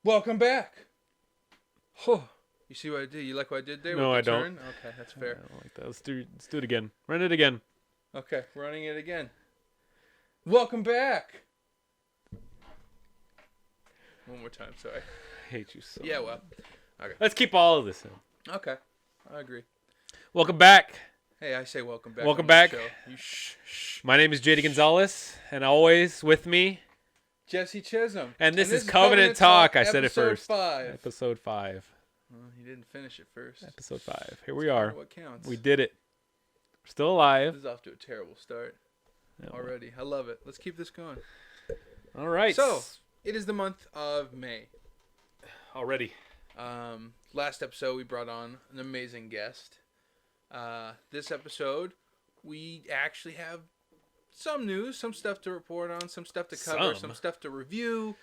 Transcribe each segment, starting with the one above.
Welcome back. Oh, you see what I did? You like what I did there? No, with the I don't. turn? Okay, that's fair. I don't like that. Let's do it again. Run it again. Okay, running it again. Welcome back. One more time, sorry. I hate you so Yeah, much. well. Okay. Let's keep all of this in. Okay, I agree. Welcome back. Hey, I say welcome back. Welcome on this back. show. You shh. My name is JD Gonzalez, and always with me. Jesse Chisholm. And this is Covenant Talk. I said it first. Episode 5. Episode 5. Well, you didn't finish it first. Episode 5. Here we are. What counts? We did it. We're still alive. This is off to a terrible start Yeah, already. I love it. Let's keep this going. All right. So, it is the month of May. already. Last episode, we brought on an amazing guest. This episode, we actually have some news, some stuff to report on, some stuff to cover, some stuff to review,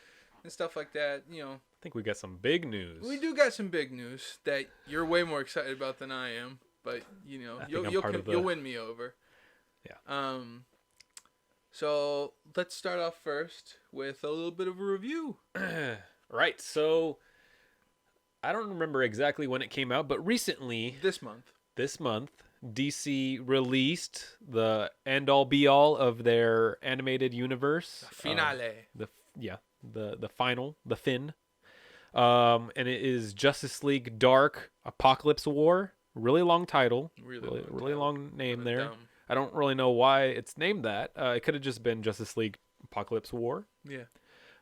and stuff like that. You know, I think we got some big news. we do got some big news that you're way more excited about than I am. But you know, you'll win me over. Yeah. So let's start off first with a little bit of a review. Right. So I don't remember exactly when it came out, but recently, This month, DC released the end-all be-all of their animated universe. finale. The final, the fin. And it is Justice League Dark Apocalypse War. Really long title. Really long name there. Dumb. I don't really know why it's named that. It could have just been Justice League Apocalypse War. Yeah,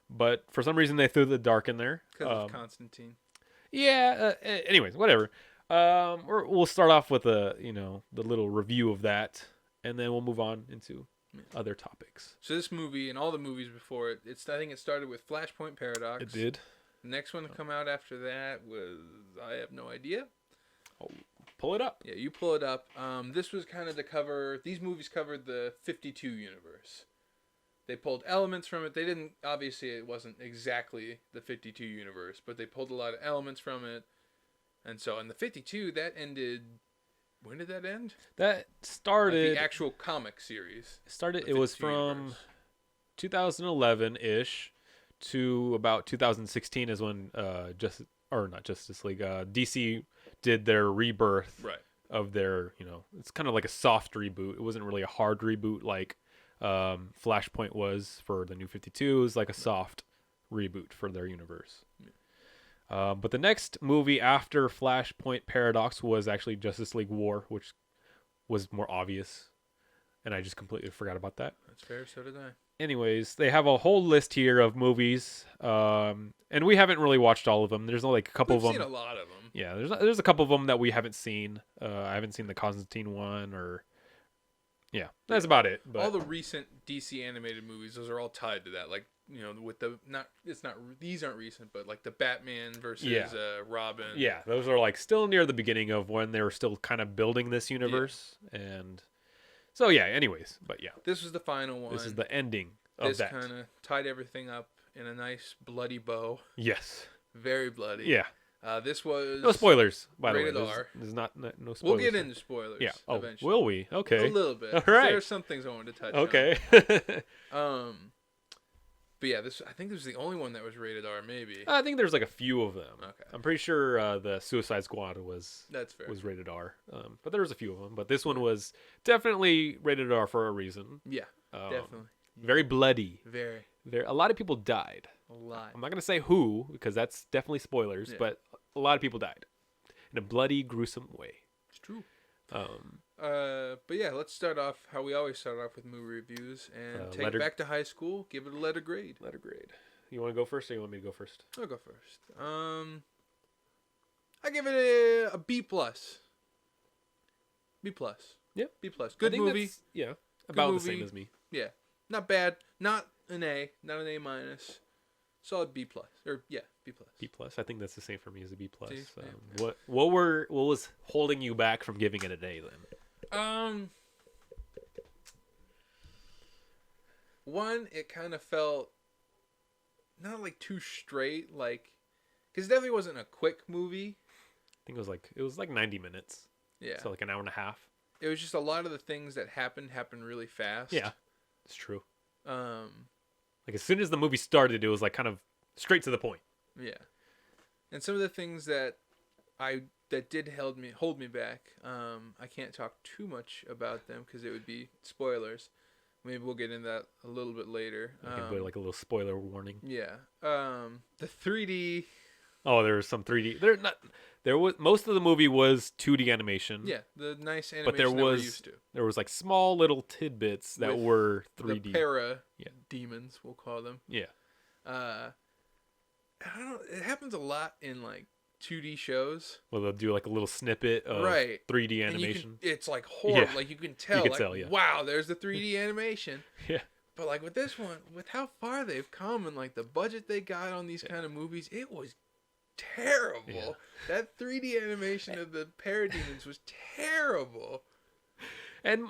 But for some reason they threw the dark in there. because of Constantine. Yeah. Anyways, whatever. We'll start off with the little review of that, and then we'll move on into other topics. So this movie and all the movies before it, I think it started with Flashpoint Paradox. It did. The next one to come out after that was, I have no idea. Oh, pull it up. Yeah, you pull it up. This was kind of these movies covered the 52 universe. They pulled elements from it. They didn't, obviously it wasn't exactly the 52 universe, but they pulled a lot of elements from it. And so in the 52, that ended, when did that end? That started... the actual comic series. It was from 2011-ish to about 2016 is when not Justice League, DC did their rebirth of their, it's kind of like a soft reboot. It wasn't really a hard reboot like Flashpoint was for the New 52. It was like a soft reboot for their universe. But the next movie after Flashpoint Paradox was actually Justice League War, which was more obvious. And I just completely forgot about that. That's fair, so did I. Anyways, they have a whole list here of movies. And we haven't really watched all of them. There's only like a couple of them. We've seen a lot of them. Yeah, there's a couple of them that we haven't seen. I haven't seen the Constantine one or... Yeah, that's about it. But... all the recent DC animated movies, those are all tied to that. Like, with these aren't recent, but like the Batman versus Robin. Yeah, those are like still near the beginning of when they were still kind of building this universe. Yeah. And so, yeah, anyways, but yeah. This was the final one. This is the ending of that. This kind of tied everything up in a nice bloody bow. Yes. Very bloody. Yeah. This was... no spoilers, by the way. Rated R. There's no spoilers. We'll get into spoilers eventually. Will we? Okay. A little bit. All right. There's some things I wanted to touch on. But yeah, I think this was the only one that was rated R, maybe. I think there's like a few of them. Okay. I'm pretty sure the Suicide Squad was rated R. But there was a few of them. But this one was definitely rated R for a reason. Yeah, definitely. Very bloody. Very. A lot of people died. A lot. I'm not going to say who, because that's definitely spoilers, but a lot of people died in a bloody, gruesome way. It's true. But yeah, let's start off how we always start off with movie reviews and take it back to high school. Give it a letter grade. Letter grade. You want to go first, or you want me to go first? I'll go first. I give it a B plus. B plus. Yeah, B plus. Good movie. Yeah, about the same as me. Yeah, not bad. Not an A. Not an A minus. Solid B plus. Or B plus. B plus. I think that's the same for me as a B plus. Yeah. What was holding you back from giving it an A then? One, it kind of felt not like too straight, like, because it definitely wasn't a quick movie. I think it was like 90 minutes. Yeah. So like an hour and a half. It was just a lot of the things that happened really fast. Yeah, it's true. Like as soon as the movie started, it was like kind of straight to the point. Yeah. And some of the things that did hold me back. I can't talk too much about them because it would be spoilers. Maybe we'll get into that a little bit later. I can put like a little spoiler warning. Yeah. The 3D. Oh, there was some 3D. There was most of the movie was 2D animation. Yeah, the nice animation but that we're used to. There was like small little tidbits that were 3D. The para demons, we'll call them. Yeah. I don't know. It happens a lot in like 2D shows. Well, they'll do like a little snippet of 3D animation. It's like horrible. Yeah. Like you can tell. Wow, there's the 3D animation. Yeah. But like with this one, with how far they've come and like the budget they got on these kind of movies, it was terrible. Yeah. That 3D animation of the parademons was terrible. And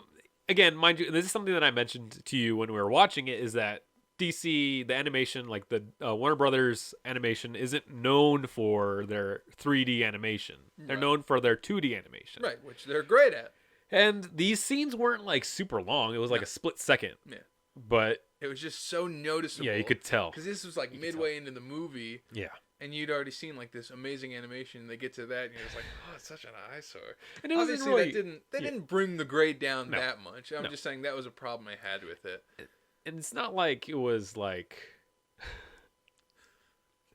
again, mind you, this is something that I mentioned to you when we were watching it, is that DC, the animation, like the Warner Brothers animation, isn't known for their 3D animation. They're known for their 2D animation. Right, which they're great at. And these scenes weren't like super long. It was like a split second. Yeah. But it was just so noticeable. Yeah, you could tell. Because this was like midway into the movie. Yeah. And you'd already seen like this amazing animation. And they get to that, and you're just like, "Oh, it's such an eyesore." And it obviously really, that didn't bring the grade down that much. I'm just saying that was a problem I had with it. And it's not like it was like.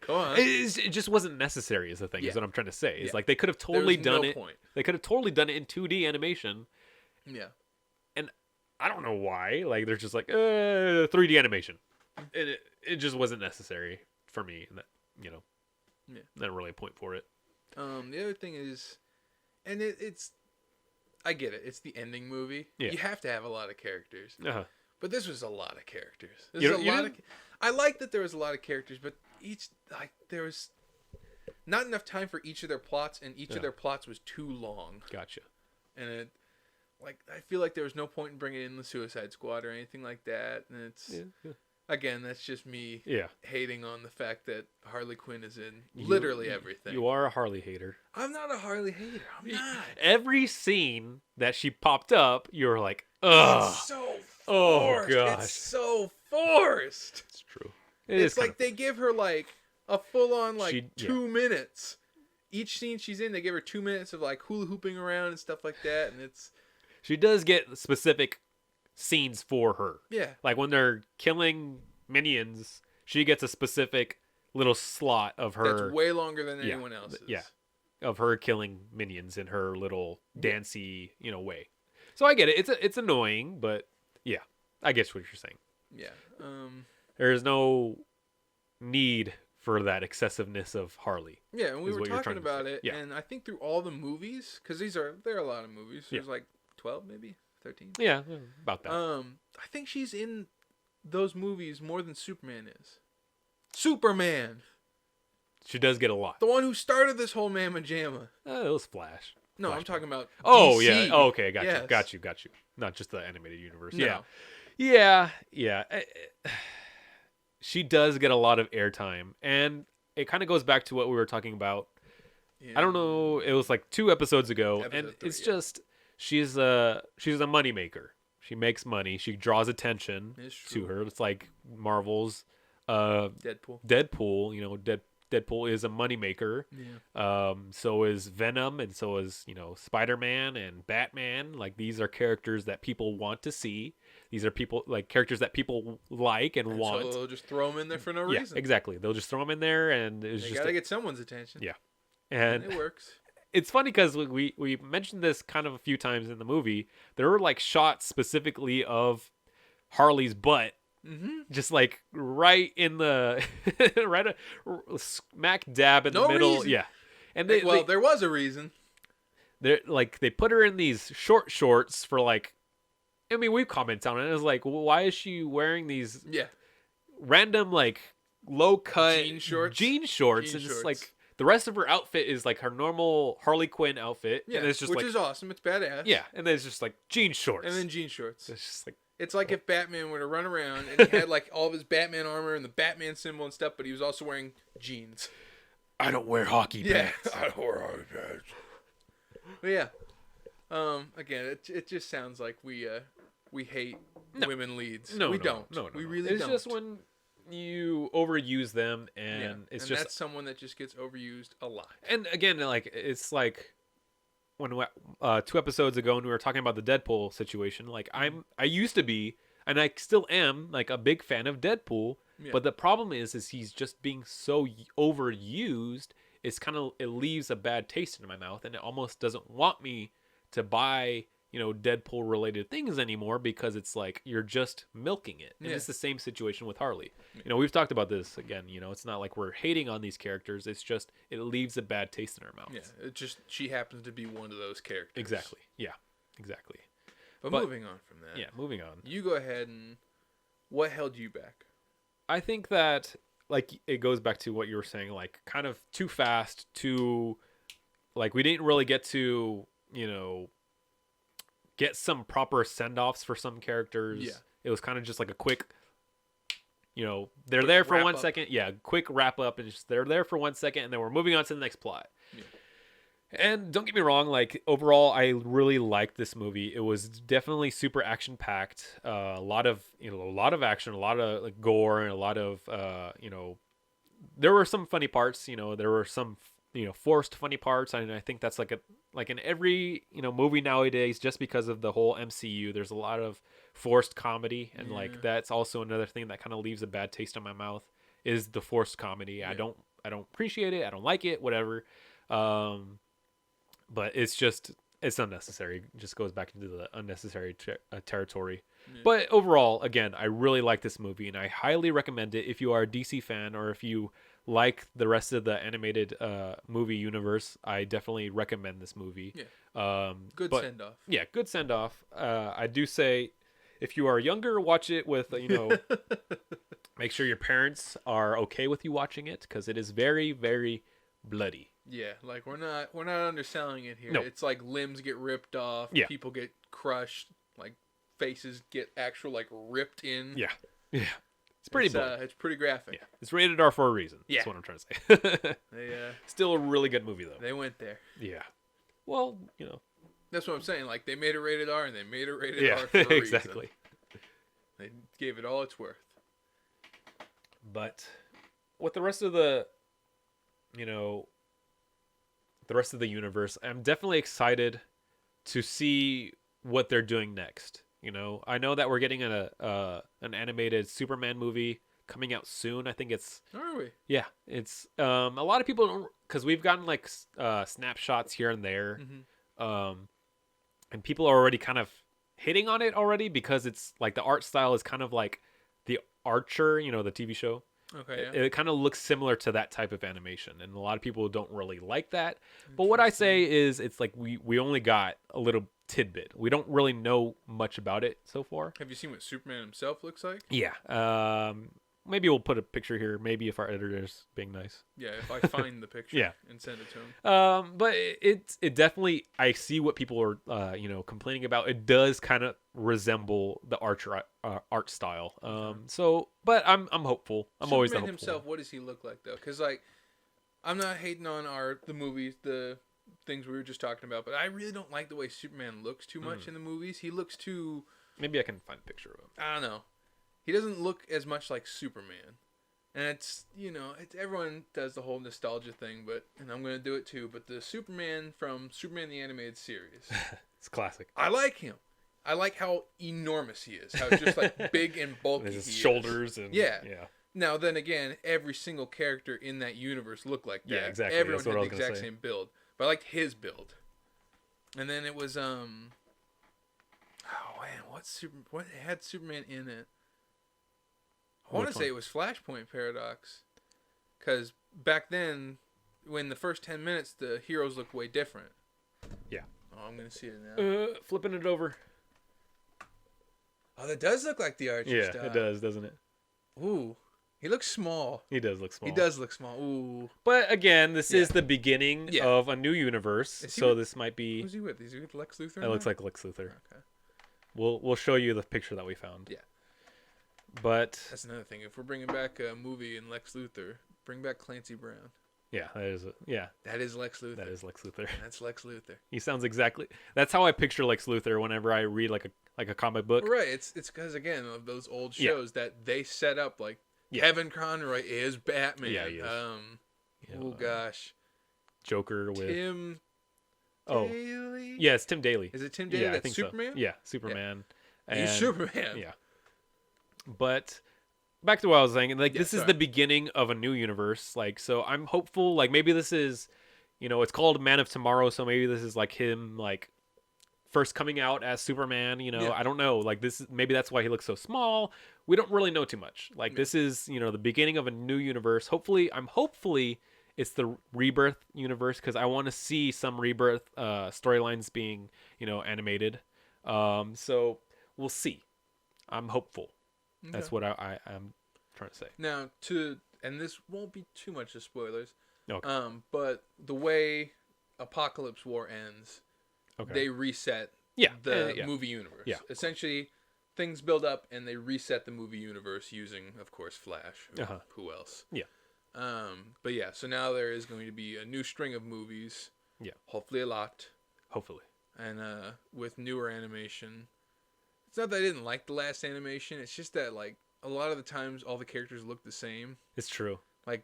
Go on. It just wasn't necessary. Is the thing? Is what I'm trying to say. It's like they could have totally done it. Point. They could have totally done it in 2D animation. Yeah. And I don't know why. Like they're just like 3D animation, and it just wasn't necessary for me. And that not really a point for it. The other thing is, and it's, I get it. It's the ending movie. Yeah. You have to have a lot of characters. Uh-huh. But this was a lot of characters. I like that there was a lot of characters, but there was not enough time for each of their plots, and each of their plots was too long. Gotcha. And I feel like there was no point in bringing in the Suicide Squad or anything like that. And it's again, that's just me hating on the fact that Harley Quinn is in literally everything. You are a Harley hater. I'm not a Harley hater. I'm not. Every scene that she popped up, you were like, ugh. It's so forced. Oh gosh. It's so forced. It's true. It's like they give her like a full on 2 minutes. Each scene she's in, they give her 2 minutes of like hula hooping around and stuff like that, and it's. She does get specific scenes for her. Yeah. Like when they're killing minions, she gets a specific little slot of her. That's way longer than anyone else's. Yeah. Of her killing minions in her little dancey, way. So I get it. It's annoying, but yeah, I guess what you're saying. Yeah. There is no need for that excessiveness of Harley. Yeah, and we were talking about it, and I think through all the movies, because there are a lot of movies. There's like 12, maybe 13. Yeah, about that. I think she's in those movies more than Superman is. Superman. She does get a lot. The one who started this whole mamma jamma. It was Flash. No, I'm talking about. Oh DC. yeah. Oh, okay, got you. Not just the animated universe. No. Yeah. She does get a lot of airtime, and it kind of goes back to what we were talking about. Yeah. I don't know. It was like 2 episodes ago, it's just she's a moneymaker. She makes money. She draws attention to her. It's like Marvel's Deadpool. Deadpool is a moneymaker. Yeah. So is Venom, and so is Spider-Man and Batman. Like these are characters that people want to see. These are characters that people like and want. So they'll just throw them in there for no reason. Yeah, exactly. They'll just throw them in there, and they gotta get someone's attention. Yeah, and it works. It's funny because we mentioned this kind of a few times in the movie. There were like shots specifically of Harley's butt. Mm-hmm. Just like right in the smack dab in the middle. Reason. Yeah. And there was a reason. They put her in these short shorts for we've commented on it. It was like, well, why is she wearing these random low cut jean shorts? And just like the rest of her outfit is like her normal Harley Quinn outfit. Yeah, and it's just which is awesome. It's badass. Yeah, and then it's just like jean shorts. And then jean shorts. It's just like. It's like if Batman were to run around and he had all of his Batman armor and the Batman symbol and stuff, but he was also wearing jeans. I don't wear hockey pants. I don't wear hockey pants. But yeah, again, it just sounds like we hate women leads. No, we don't. No. We really it's don't. It's just when you overuse them, and it's and just that's someone that just gets overused a lot. And again, like it's like when 2 episodes ago when we were talking about the Deadpool situation, like I used to be, and I still am, like a big fan of Deadpool. Yeah. But the problem is he's just being so overused. It's kind of, it leaves a bad taste in my mouth, and it almost doesn't want me to buy, Deadpool related things anymore, because it's like you're just milking it. And it's the same situation with Harley. We've talked about this again. It's not like we're hating on these characters. It's just it leaves a bad taste in our mouths. Yeah, it just, she happens to be one of those characters. Exactly. Yeah. Exactly. But moving on from that. Yeah, moving on. You go ahead, and what held you back? I think that, like, it goes back to what you were saying, like kind of too fast, like we didn't really get to, get some proper send-offs for some characters. Yeah. It was kind of just like a quick, they're there for 1 second. Yeah, quick wrap up, and they're there for 1 second, and then we're moving on to the next plot. Yeah. And don't get me wrong, like overall, I really liked this movie. It was definitely super action-packed. A lot of action, a lot of like gore, and a lot of, there were some funny parts. There were some forced funny parts, and I think that's like in every movie nowadays, just because of the whole MCU, there's a lot of forced comedy, and like that's also another thing that kind of leaves a bad taste in my mouth, is the forced comedy. I don't appreciate it. I don't like it, whatever. But it's unnecessary. It just goes back into the unnecessary territory. Yeah. But overall, again, I really like this movie, and I highly recommend it if you are a DC fan, or if you like the rest of the animated movie universe. I definitely recommend this movie. Yeah. Good send-off. Yeah, good send-off. I do say, if you are younger, watch it with, make sure your parents are okay with you watching it, because it is very, very bloody. Yeah, like we're not underselling it here. No. It's like limbs get ripped off, people get crushed, like faces get actual like ripped in. Yeah. Yeah. It's pretty bloody. It's pretty graphic. Yeah. It's rated R for a reason. Yeah. That's what I'm trying to say. They still a really good movie though. They went there. Yeah. Well, that's what I'm saying. Like they made it rated R, and they made it rated R for a reason. Exactly. They gave it all it's worth. But with the rest of the universe, I'm definitely excited to see what they're doing next. I know that we're getting an animated Superman movie coming out soon. I think it's. Are we? Yeah, it's a lot of people don't, because we've gotten like snapshots here and there, and people are already kind of hitting on it already, because it's like the art style is kind of like the Archer, the TV show. Okay. Yeah. It kind of looks similar to that type of animation, and a lot of people don't really like that. But what I say is, it's like we only got a little tidbit. We don't really know much about it so far. Have you seen what Superman himself looks like? Yeah. Maybe we'll put a picture here. Maybe if our editor's being nice. Yeah, if I find the picture and send it to him. But it definitely, I see what people are complaining about. It does kind of resemble the Archer art style. But I'm hopeful. I'm always hopeful. Superman himself, what does he look like though? Because like, I'm not hating on the movies, the things we were just talking about, but I really don't like the way Superman looks too much in the movies. He looks too. Maybe I can find a picture of him. I don't know. He doesn't look as much like Superman. And it's, everyone does the whole nostalgia thing, and I'm going to do it too, but the Superman from Superman the Animated Series. It's classic. I like him. I like how enormous he is. How just like big and bulky his shoulders. And, yeah. Now, then again, every single character in that universe looked like that. Yeah, exactly. Everyone had the exact same build. But I liked his build. And then it was, oh man, what had Superman in it? I want to say it was Flashpoint Paradox, because back then, when the first 10 minutes, the heroes looked way different. Yeah. Oh, I'm going to see it now. Flipping it over. Oh, that does look like the Archer style. Yeah, it does, doesn't it? Ooh. He looks small. He does look small. He does look small. Ooh. But again, this is the beginning of a new universe, so this might be... Who's he with? Is he with Lex Luthor? It looks like Lex Luthor. Okay. We'll show you the picture that we found. Yeah. But that's another thing. If we're bringing back a movie in Lex Luthor, bring back Clancy Brown. Yeah, that is Lex Luthor. That is Lex Luthor. That's Lex Luthor. He sounds exactly. That's how I picture Lex Luthor whenever I read like a comic book. Right. It's because again of those old shows that they set up like Yeah. Kevin Conroy is Batman. Yeah, he is. Oh gosh, Joker with Tim oh Daly? yeah, it's Tim Daly. Is it Tim Daly? Yeah, I That's think Superman? so. Yeah, Superman. Yeah. He's Superman. Yeah, but back to what I was saying. Like this is sorry. the beginning of a new universe. Like so, I'm hopeful. Like maybe this is, it's called Man of Tomorrow, so maybe this is like him like first coming out as Superman. Yeah. I don't know. Like maybe that's why he looks so small. We don't really know too much. Like this is the beginning of a new universe. Hopefully it's the Rebirth universe because I want to see some Rebirth storylines being animated. So we'll see. I'm hopeful. Okay. That's what I'm trying to say. Now and this won't be too much of spoilers. Okay. But the way Apocalypse War ends, they reset the movie universe. Yeah. Essentially, things build up and they reset the movie universe using, of course, Flash. Who else? Yeah. But yeah, so now there is going to be a new string of movies. Yeah. Hopefully a lot. Hopefully. And with newer animation. It's not that I didn't like the last animation. It's just that, like, a lot of the times all the characters look the same. It's true. Like,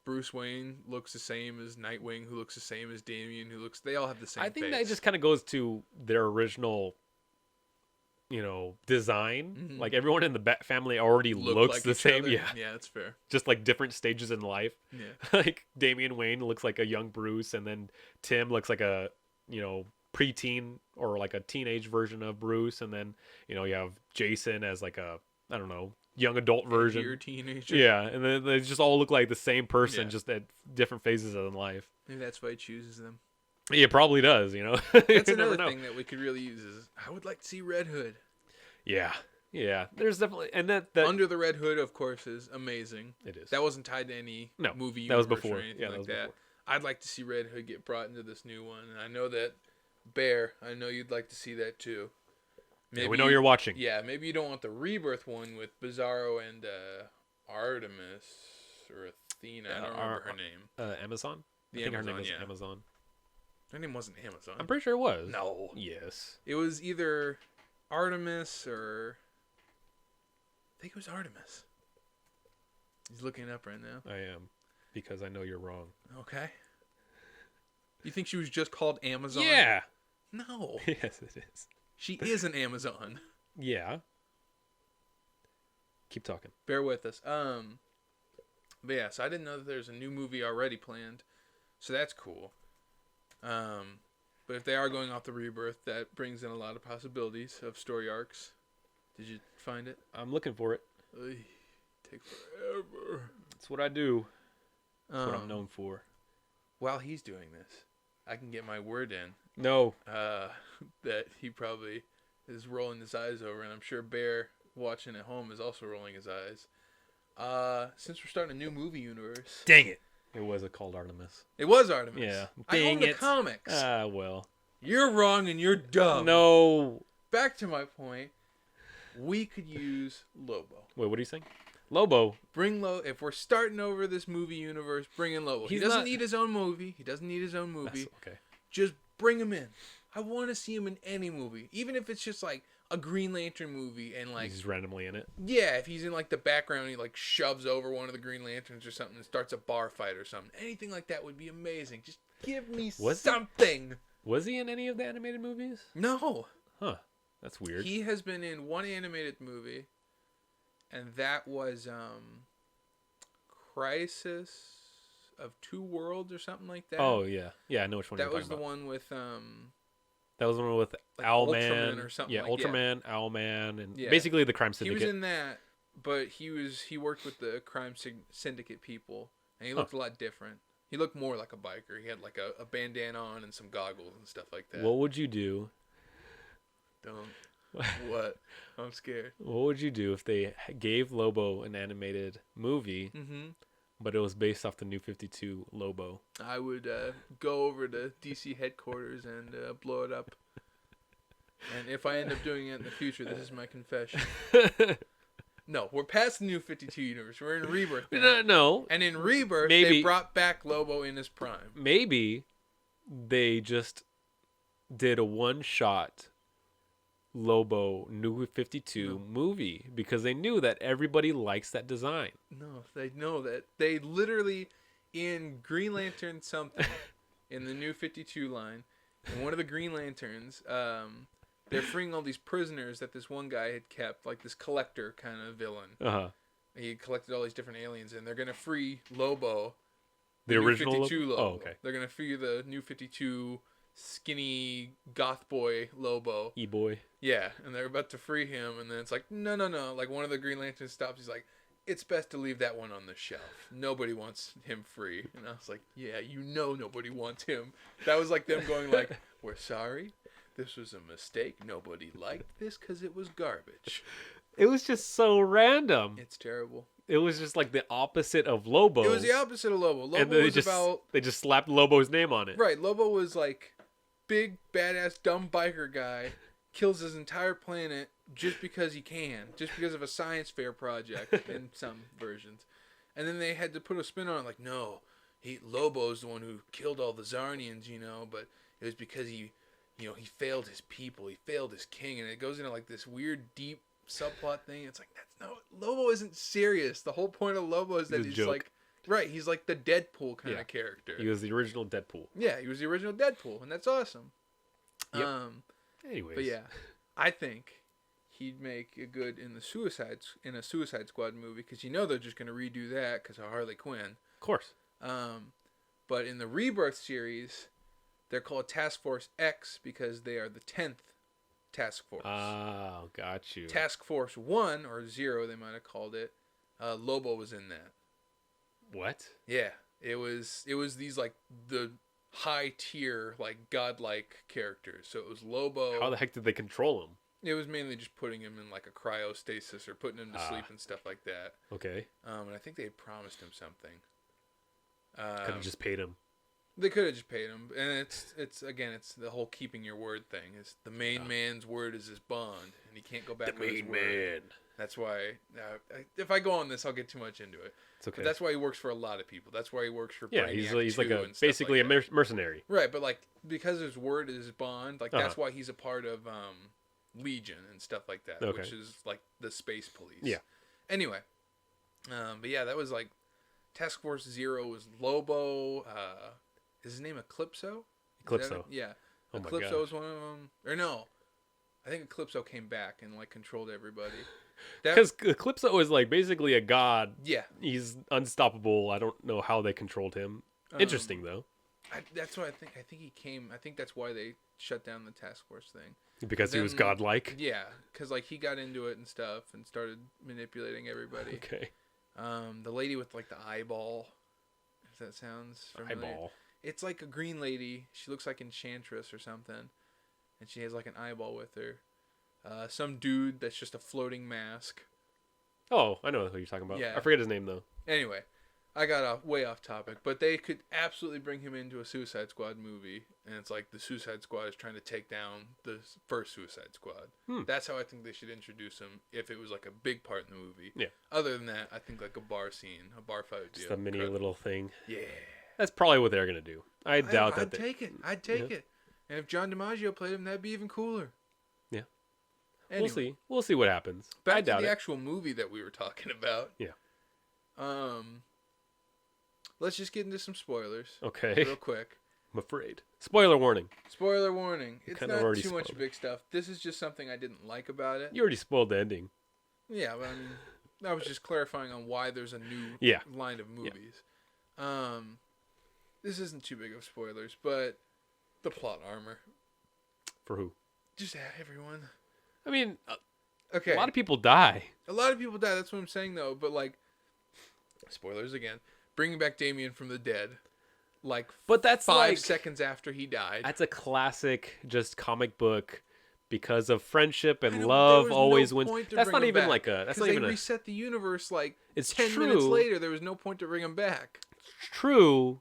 Bruce Wayne looks the same as Nightwing, who looks the same as Damian, they all have the same I think face. that just kind of goes to their original, design. Mm-hmm. Like, everyone in the Bat family already looks like the same. Other. Yeah, that's fair. Just, like, different stages in life. Yeah. Like, Damian Wayne looks like a young Bruce, and then Tim looks like a, preteen or, like, a teenage version of Bruce, and then, you have Jason as, like, a, I don't know, young adult version. You're a teenager. Yeah, and then they just all look like the same person, just at different phases of life. Maybe that's why he chooses them. Yeah, it probably does. That's another thing that we could really use is I would like to see Red Hood. Yeah. There's definitely that Under the Red Hood, of course, is amazing. It is. That wasn't tied to any movie. That was before. Or anything like that. I'd like to see Red Hood get brought into this new one, and I know that Bear. I know you'd like to see that too. Maybe we know you're watching. Yeah, maybe you don't want the Rebirth one with Bizarro and Artemis or Athena. I don't remember her name. Amazon? I think Amazon, her name is Amazon. Her name wasn't Amazon. I'm pretty sure it was. No. Yes. It was either Artemis or... I think it was Artemis. He's looking it up right now. I am. Because I know you're wrong. Okay. You think she was just called Amazon? Yeah. No. Yes, it is. She is an Amazon. Yeah. Keep talking. Bear with us. But yeah, so I didn't know that there's a new movie already planned. So that's cool. But if they are going off the Rebirth, that brings in a lot of possibilities of story arcs. Did you find it? I'm looking for it. Take forever. That's what I do. That's what I'm known for. While he's doing this, I can get my word in. No. That he probably is rolling his eyes over, and I'm sure Bear, watching at home, is also rolling his eyes. Since we're starting a new movie universe. Dang it. It was called Artemis. It was Artemis. Yeah. I own the comics. Well. You're wrong and you're dumb. No. Back to my point. We could use Lobo. Wait, what are you saying? Lobo. Bring Lobo. If we're starting over this movie universe, bring in Lobo. He doesn't need his own movie. That's okay. Just bring him in. I want to see him in any movie. Even if it's just like a Green Lantern movie and like... He's randomly in it? Yeah, if he's in like the background and he like shoves over one of the Green Lanterns or something and starts a bar fight or something. Anything like that would be amazing. Just give me something. Was he in any of the animated movies? No. Huh. That's weird. He has been in one animated movie, and that was Crisis of Two Worlds or something like that. Oh, yeah. Yeah, I know which one you're talking about. That was the one with... That was the one with like Owlman. Ultraman or something. Yeah, like, Ultraman, Owlman, and basically the Crime Syndicate. He was in that, but he worked with the Crime Syndicate people, and he looked a lot different. He looked more like a biker. He had like a bandana on and some goggles and stuff like that. What would you do? Don't. What? I'm scared. What would you do if they gave Lobo an animated movie, but it was based off the New 52 Lobo? I would go over to DC headquarters and blow it up. And if I end up doing it in the future, this is my confession. No, we're past the New 52 universe. We're in Rebirth now. No. And in Rebirth, they brought back Lobo in his prime. Maybe they just did a one-shot Lobo New 52 movie because they knew that everybody likes that design. No, they know that. They literally, in Green Lantern something, in the New 52 line, in one of the Green Lanterns, they're freeing all these prisoners that this one guy had kept, like this collector kind of villain. Uh-huh. He collected all these different aliens, and they're going to free Lobo. The original New 52 Lobo. Oh, okay. They're going to free the New 52 skinny goth boy Lobo. E-boy. Yeah, and they're about to free him, and then it's like, no. Like, one of the Green Lanterns stops. He's like, it's best to leave that one on the shelf. Nobody wants him free. And I was like, yeah, nobody wants him. That was like them going like, we're sorry. This was a mistake. Nobody liked this because it was garbage. It was just so random. It's terrible. It was just like the opposite of Lobo. It was the opposite of Lobo. Lobo and was about... They just slapped Lobo's name on it. Right. Lobo was like big, badass, dumb biker guy. Kills his entire planet just because he can. Just because of a science fair project in some versions. And then they had to put a spin on it like, no, Lobo's the one who killed all the Zarnians, but it was because he failed his people. He failed his king. And it goes into like this weird, deep subplot thing. It's like, Lobo isn't serious. The whole point of Lobo is that he's like, right, he's like the Deadpool kind of character. He was the original Deadpool. Yeah, he was the original Deadpool, and that's awesome. Yep. Anyways. But yeah, I think he'd make a good in a Suicide Squad movie because they're just going to redo that because of Harley Quinn. Of course. But in the Rebirth series, they're called Task Force X because they are the 10th Task Force. Oh, got you. Task Force 1 or 0, they might have called it. Lobo was in that. What? Yeah, it was these like the high tier like godlike characters. So it was Lobo. How the heck did they control him? It was mainly just putting him in like a cryostasis or putting him to sleep and stuff like that. Okay. And I think they had promised him something. Could have just paid him. They could have just paid him, and it's the whole keeping your word thing. Is the main man's word is his bond, and he can't go back. The main man. That's why. If I go on this, I'll get too much into it. It's okay. But that's why he works for a lot of people. That's why he works for. Yeah, Brainiac he's like basically a mercenary. Right, but like because his word is his bond, like that's why he's a part of Legion and stuff like that, which is like the space police. Yeah. Anyway, but yeah, that was like Task Force 0 was Lobo. Is his name Eclipso? Eclipso. Yeah. Oh my Eclipso gosh. was one of them. Or no. I think Eclipso came back and like controlled everybody. Because Eclipso is like basically a god. Yeah. He's unstoppable. I don't know how they controlled him. Interesting though. That's what I think. I think he came. I think that's why they shut down the task force thing. Because he was godlike. Yeah, because like he got into it and stuff and started manipulating everybody. Okay. The lady with like the eyeball. If that sounds familiar. Eyeball. It's like a green lady. She looks like Enchantress or something, and she has like an eyeball with her. Some dude that's just a floating mask. Oh, I know who you're talking about. Yeah. I forget his name though. Anyway, I got way off topic, but they could absolutely bring him into a Suicide Squad movie, and it's like the Suicide Squad is tryght to take down the first Suicide Squad. That's how I think they should introduce him if it was like a big part in the movie. Yeah. Other than that, I think like a bar scene, a bar fight would be just a mini little thing. Yeah. That's probably what they're gonna do. I doubt that. I'd take it. I'd take it. And if John DiMaggio played him, that'd be even cooler. Yeah. Anyway, we'll see. We'll see what happens. Back to the actual movie that we were talking about. Yeah. Let's just get into some spoilers. Okay. Real quick. I'm afraid. Spoiler warning. Spoiler warning. It's kind of not too much big stuff. This is just something I didn't like about it. You already spoiled the ending. Yeah, but I mean, I was just clarifying on why there's a new line of movies. Yeah. This isn't too big of spoilers, but the plot armor. For who? Just everyone. I mean, okay. A lot of people die. A lot of people die. That's what I'm saying, though. But like, spoilers again. Bringing back Damien from the dead, but that's 5 seconds after he died. That's a classic, just comic book. Because of friendship and love always wins. That's not even like a. That's not even a. They reset the universe like it's 10 minutes later. There was no point to bring him back. It's true,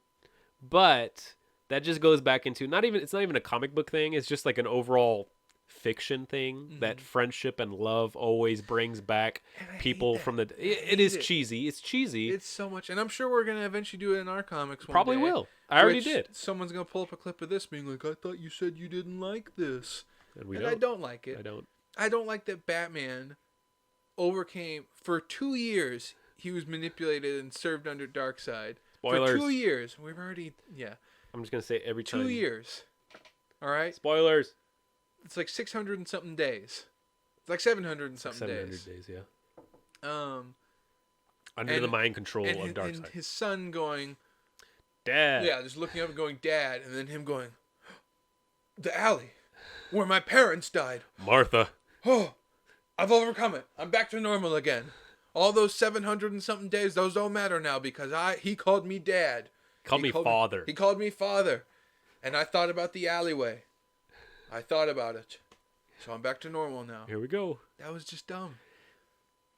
but that just goes back into It's not even a comic book thing. It's just like an overall fiction thing that friendship and love always brings back people from the. It is cheesy. It's cheesy. It's so much, and I'm sure we're gonna eventually do it in our comics. Probably one day, will. I already did. Someone's gonna pull up a clip of this, being like, "I thought you said you didn't like this." And I don't like it. I don't. I don't like that Batman overcame for 2 years. He was manipulated and served under Darkseid. Spoilers. For 2 years. We've already I'm just gonna say every time. 2 years. All right. Spoilers. It's like 600 and something days. It's like 700 and something 700 days. yeah. Under the mind control of Darkseid. And his son going, Dad. yeah, just looking up and going, Dad, and then him going, the alley where my parents died. Martha. Oh, I've overcome it. I'm back to normal again. All those 700 and something days, those don't matter now because he called me Dad. Called me father. He called me father. And I thought about the alleyway. I thought about it. So I'm back to normal now. Here we go. That was just dumb.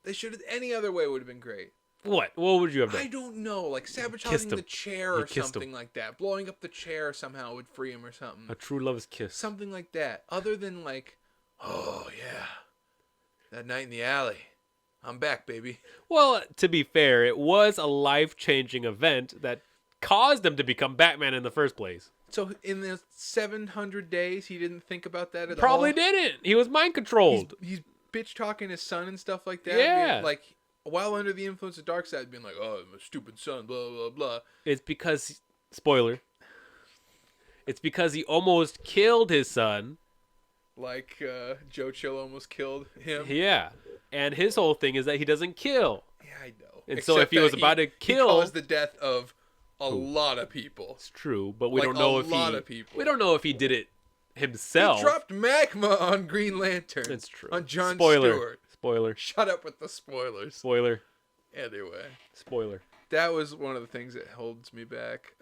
They should have, any other way would have been great. What would you have done? I don't know. Like sabotaging the chair or something like that. Blowing up the chair somehow would free him or something. A true love's kiss. Something like that. Other than like, oh yeah, that night in the alley. I'm back, baby. Well, to be fair, it was a life-changing event that caused him to become Batman in the first place. So in the 700 days, he didn't think about that at all? Probably didn't. He was mind-controlled. He's bitch-talking his son and stuff like that. Yeah. Being, like, while under the influence of Darkseid, being like, oh, I'm a stupid son, blah, blah, blah. It's because, spoiler, it's because he almost killed his son. Like Joe Chill almost killed him. Yeah. And his whole thing is that he doesn't kill. Yeah, I know. And so if he was about to kill... He caused the death of a lot of people. It's true, but we like don't know if a lot of people. We don't know if he did it himself. He dropped magma on Green Lantern. That's true. On John Spoiler. Stewart. Spoiler. Shut up with the spoilers. Spoiler. Anyway. Spoiler. That was one of the things that holds me back.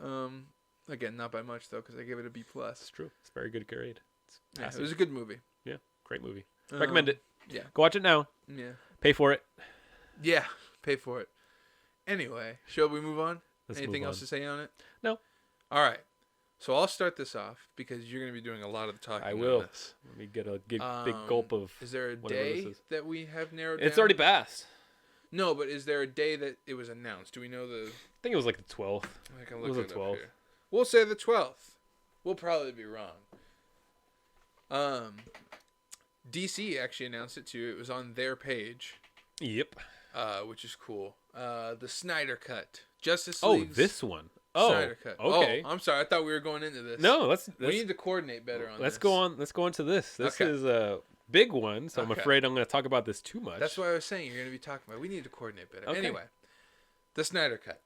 Again, not by much, though, because I gave it a B+. It's true. It's a very good grade. Yeah, it was a good movie. Yeah, great movie. Recommend it. Yeah. Go watch it now. Yeah. Pay for it. Yeah, pay for it. Anyway, shall we move on? Let's Anything move else on. to say on it? No. All right. So I'll start this off because you're going to be doing a lot of the talking. I will. On this. Let me get a big gulp of. Is there a whatever day this is. that we have narrowed down? It's already passed. No, but is there a day that it was announced? Do we know the? I think it was like the 12th. I can It look was it the up 12th. here. We'll say the 12th. We'll probably be wrong. DC actually announced it too. It was on their page. Yep. Which is cool. The Snyder Cut. Justice Oh, League's this one. Oh, Snyder Cut. okay. Oh, I'm sorry. I thought we were going into this. No, we need to coordinate better on this. Let's go on. Let's go on to this. This Okay. is a big one, so I'm Okay. afraid I'm going to talk about this too much. That's what I was saying. You're going to be talking about. We need to coordinate better. Okay. Anyway, the Snyder Cut.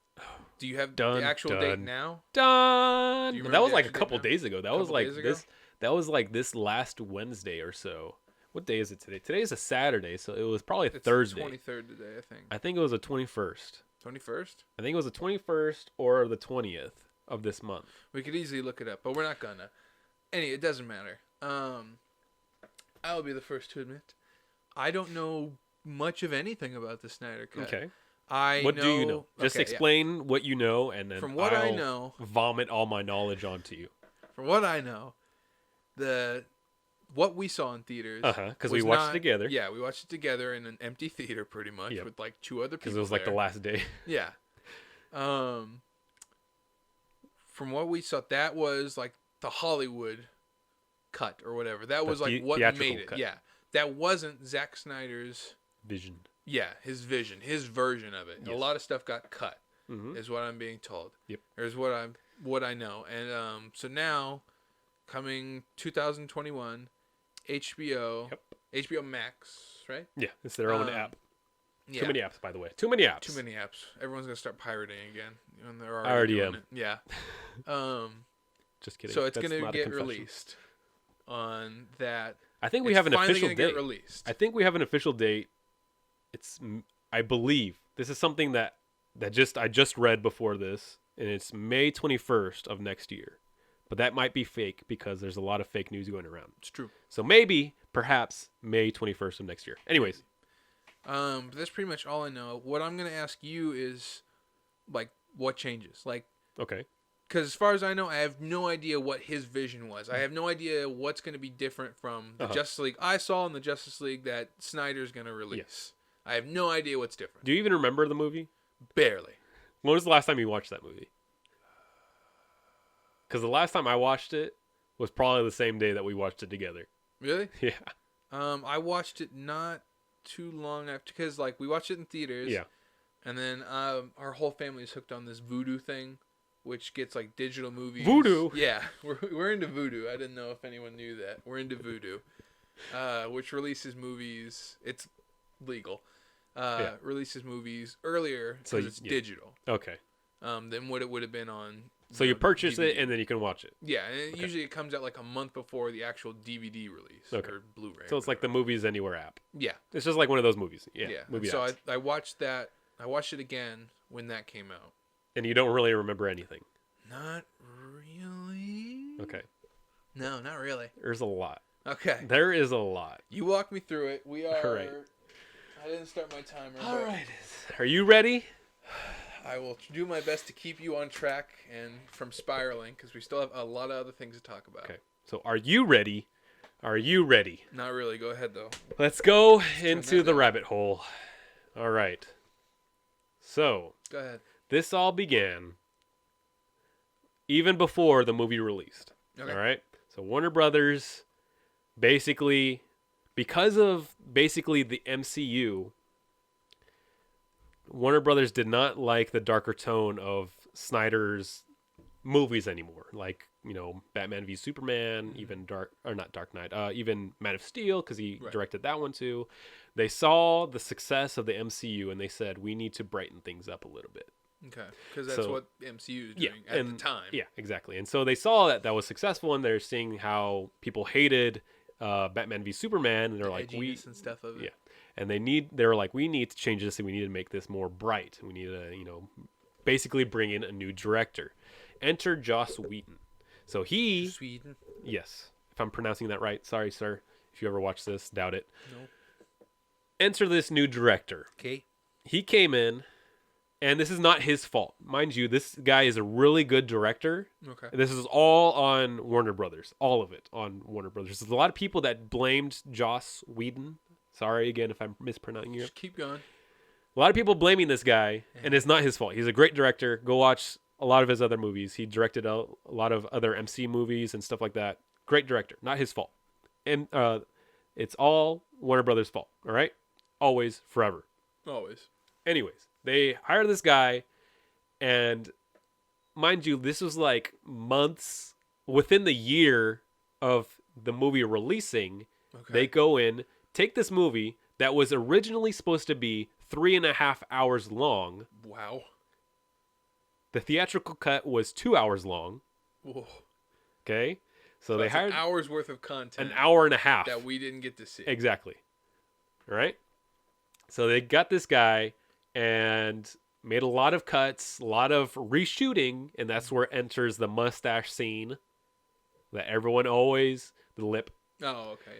Do you have Done, the actual done. date now? Done. Do you That remember was the like a actual couple date now? days ago. That was Couple like days ago? this. That was like this last Wednesday or so. What day is it today? Today is a Saturday, so it was probably It's Thursday. the 23rd today, I think. I think it was the 21st. 21st? I think it was the 21st or the 20th of this month. We could easily look it up, but we're not gonna. It doesn't matter. I'll be the first to admit, I don't know much of anything about the Snyder Cut. Okay. What do you know? Just explain what you know, and then From what I know, vomit all my knowledge onto you. From what I know, what we saw in theaters. Because we watched it together. Yeah, we watched it together in an empty theater, pretty much, Yep. with like 2 other people. Because it was like the last day. Yeah. From what we saw, that was like the Hollywood cut or whatever. That was like what made it. cut. Yeah. That wasn't Zack Snyder's Vision. Yeah, his vision, his version of it. Yes. A lot of stuff got cut, Mm-hmm. is what I'm being told. Yep. Or is what I know. And so now, coming 2021, HBO, Yep. HBO Max, right? Yeah, it's their own app. Yeah. Too many apps, by the way. Too many apps. Too many apps. Everyone's gonna start pirating again. And they're I already doing am. it. Yeah. Just kidding. So it's That's gonna not a get confession. released on that. I think we It's have an finally official gonna date. Get released. I think we have an official date. It's, I believe, this is something that I just read before this, and it's May 21st of next year. But that might be fake because there's a lot of fake news going around. It's true. So maybe, perhaps, May 21st of next year. Anyways. But that's pretty much all I know. What I'm gonna ask you is, like, what changes? Like, Okay. because as far as I know, I have no idea what his vision was. I have no idea what's gonna be different from the Justice League I saw and the Justice League that Snyder's gonna release. Yes. I have no idea what's different. Do you even remember the movie? Barely. When was the last time you watched that movie? Because the last time I watched it was probably the same day that we watched it together. Really? Yeah. I watched it not too long after, because like we watched it in theaters. Yeah. And then our whole family is hooked on this Vudu thing, which gets like digital movies. Vudu? Yeah, we're into Vudu. I didn't know if anyone knew that. We're into Vudu, which releases movies. It's legal. Releases movies earlier because it's digital. Okay. Than what it would have been on. So you purchase DVD. it and then you can watch it. Yeah, and usually it comes out like a month before the actual DVD release or Blu-ray. So it's like the Movies Anywhere app. Yeah. It's just like one of those movies. Yeah. Movie so apps. I watched that. I watched it again when that came out. And you don't really remember anything. Not really. Okay. No, not really. There's a lot. Okay. There is a lot. You walk me through it. We are. All right. I didn't start my timer. All right. Are you ready? I will do my best to keep you on track and from spiraling because we still have a lot of other things to talk about. Okay. So are you ready? Are you ready? Not really. Go ahead though. Let's go into the rabbit hole. All right. So. Go ahead. This all began even before the movie released. Okay. All right. So Warner Brothers, basically, because of basically the MCU, Warner Brothers did not like the darker tone of Snyder's movies anymore. Like, Batman v Superman, even not Dark Knight, even Man of Steel, because he directed that one too. They saw the success of the MCU and they said, we need to brighten things up a little bit. Okay, because that's what MCU is doing at the time. Yeah, exactly. And so they saw that was successful, and they're seeing how people hated Batman v Superman, and they're like, and stuff of it. Yeah, and they were like, we need to change this, and we need to make this more bright. We need to, basically bring in a new director. Enter Joss Whedon. So he, Sweden. Yes, if I'm pronouncing that right. Sorry, sir. If you ever watch this, doubt it. Nope. Enter this new director. Okay. He came in. And this is not his fault. Mind you, this guy is a really good director. Okay. This is all on Warner Brothers. All of it on Warner Brothers. There's a lot of people that blamed Joss Whedon. Sorry again if I'm mispronouncing it. Just keep going. A lot of people blaming this guy, and it's not his fault. He's a great director. Go watch a lot of his other movies. He directed a lot of other MC movies and stuff like that. Great director. Not his fault. And it's all Warner Brothers' fault. All right? Always, forever. Always. Anyways. They hired this guy, and mind you, this was like months within the year of the movie releasing. Okay. They go in, take this movie that was originally supposed to be 3.5 hours long. Wow. The theatrical cut was 2 hours long. Whoa. Okay. So they hired an hour's worth of content. An hour and a half. That we didn't get to see. Exactly. All right. So they got this guy and made a lot of cuts, a lot of reshooting, and that's where enters the mustache scene that everyone always, the lip. Oh, okay,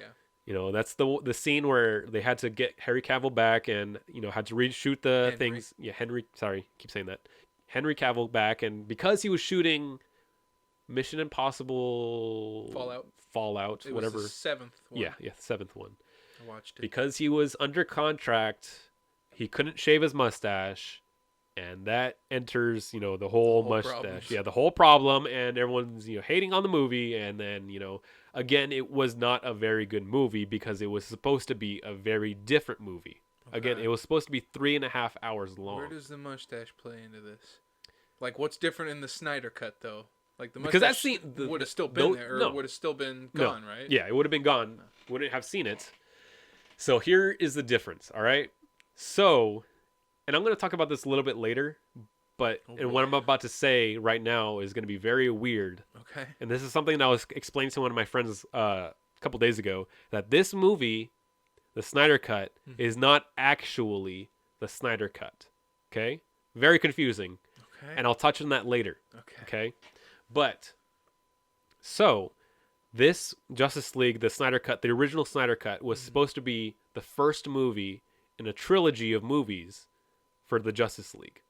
yeah. That's the scene where they had to get Henry Cavill back and, had to reshoot the things. Yeah, keep saying that. Henry Cavill back, and because he was shooting Mission Impossible... Fallout, it whatever. Was the seventh one. Yeah, the seventh one. I watched it. Because he was under contract... He couldn't shave his mustache, and that enters, the whole mustache. Problems. Yeah, the whole problem, and everyone's, hating on the movie. And then, again, it was not a very good movie because it was supposed to be a very different movie. Okay. Again, it was supposed to be 3.5 hours long. Where does the mustache play into this? Like, what's different in the Snyder Cut, though? Like, the mustache because that scene would have still been there, or would have still been gone, right? Yeah, it would have been gone. Wouldn't have seen it. So here is the difference, all right? So, and I'm going to talk about this a little bit later, but what I'm about to say right now is going to be very weird. Okay. And this is something that I was explaining to one of my friends a couple days ago, that this movie, the Snyder Cut, is not actually the Snyder Cut. Okay? Very confusing. Okay. And I'll touch on that later. Okay? But, so, this Justice League, the Snyder Cut, the original Snyder Cut, was supposed to be the first movie in a trilogy of movies for the Justice League.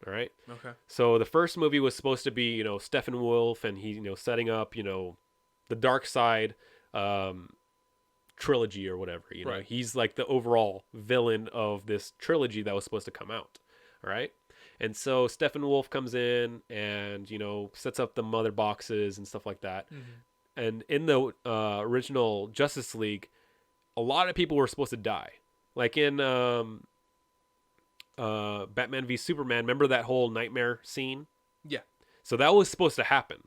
All right? Okay. So the first movie was supposed to be, Steppenwolf, and he, setting up, the Dark Side trilogy or whatever. Right. He's like the overall villain of this trilogy that was supposed to come out. All right? And so Steppenwolf comes in and, sets up the mother boxes and stuff like that. Mm-hmm. And in the original Justice League, a lot of people were supposed to die. Like in Batman v Superman, remember that whole nightmare scene? Yeah. So that was supposed to happen.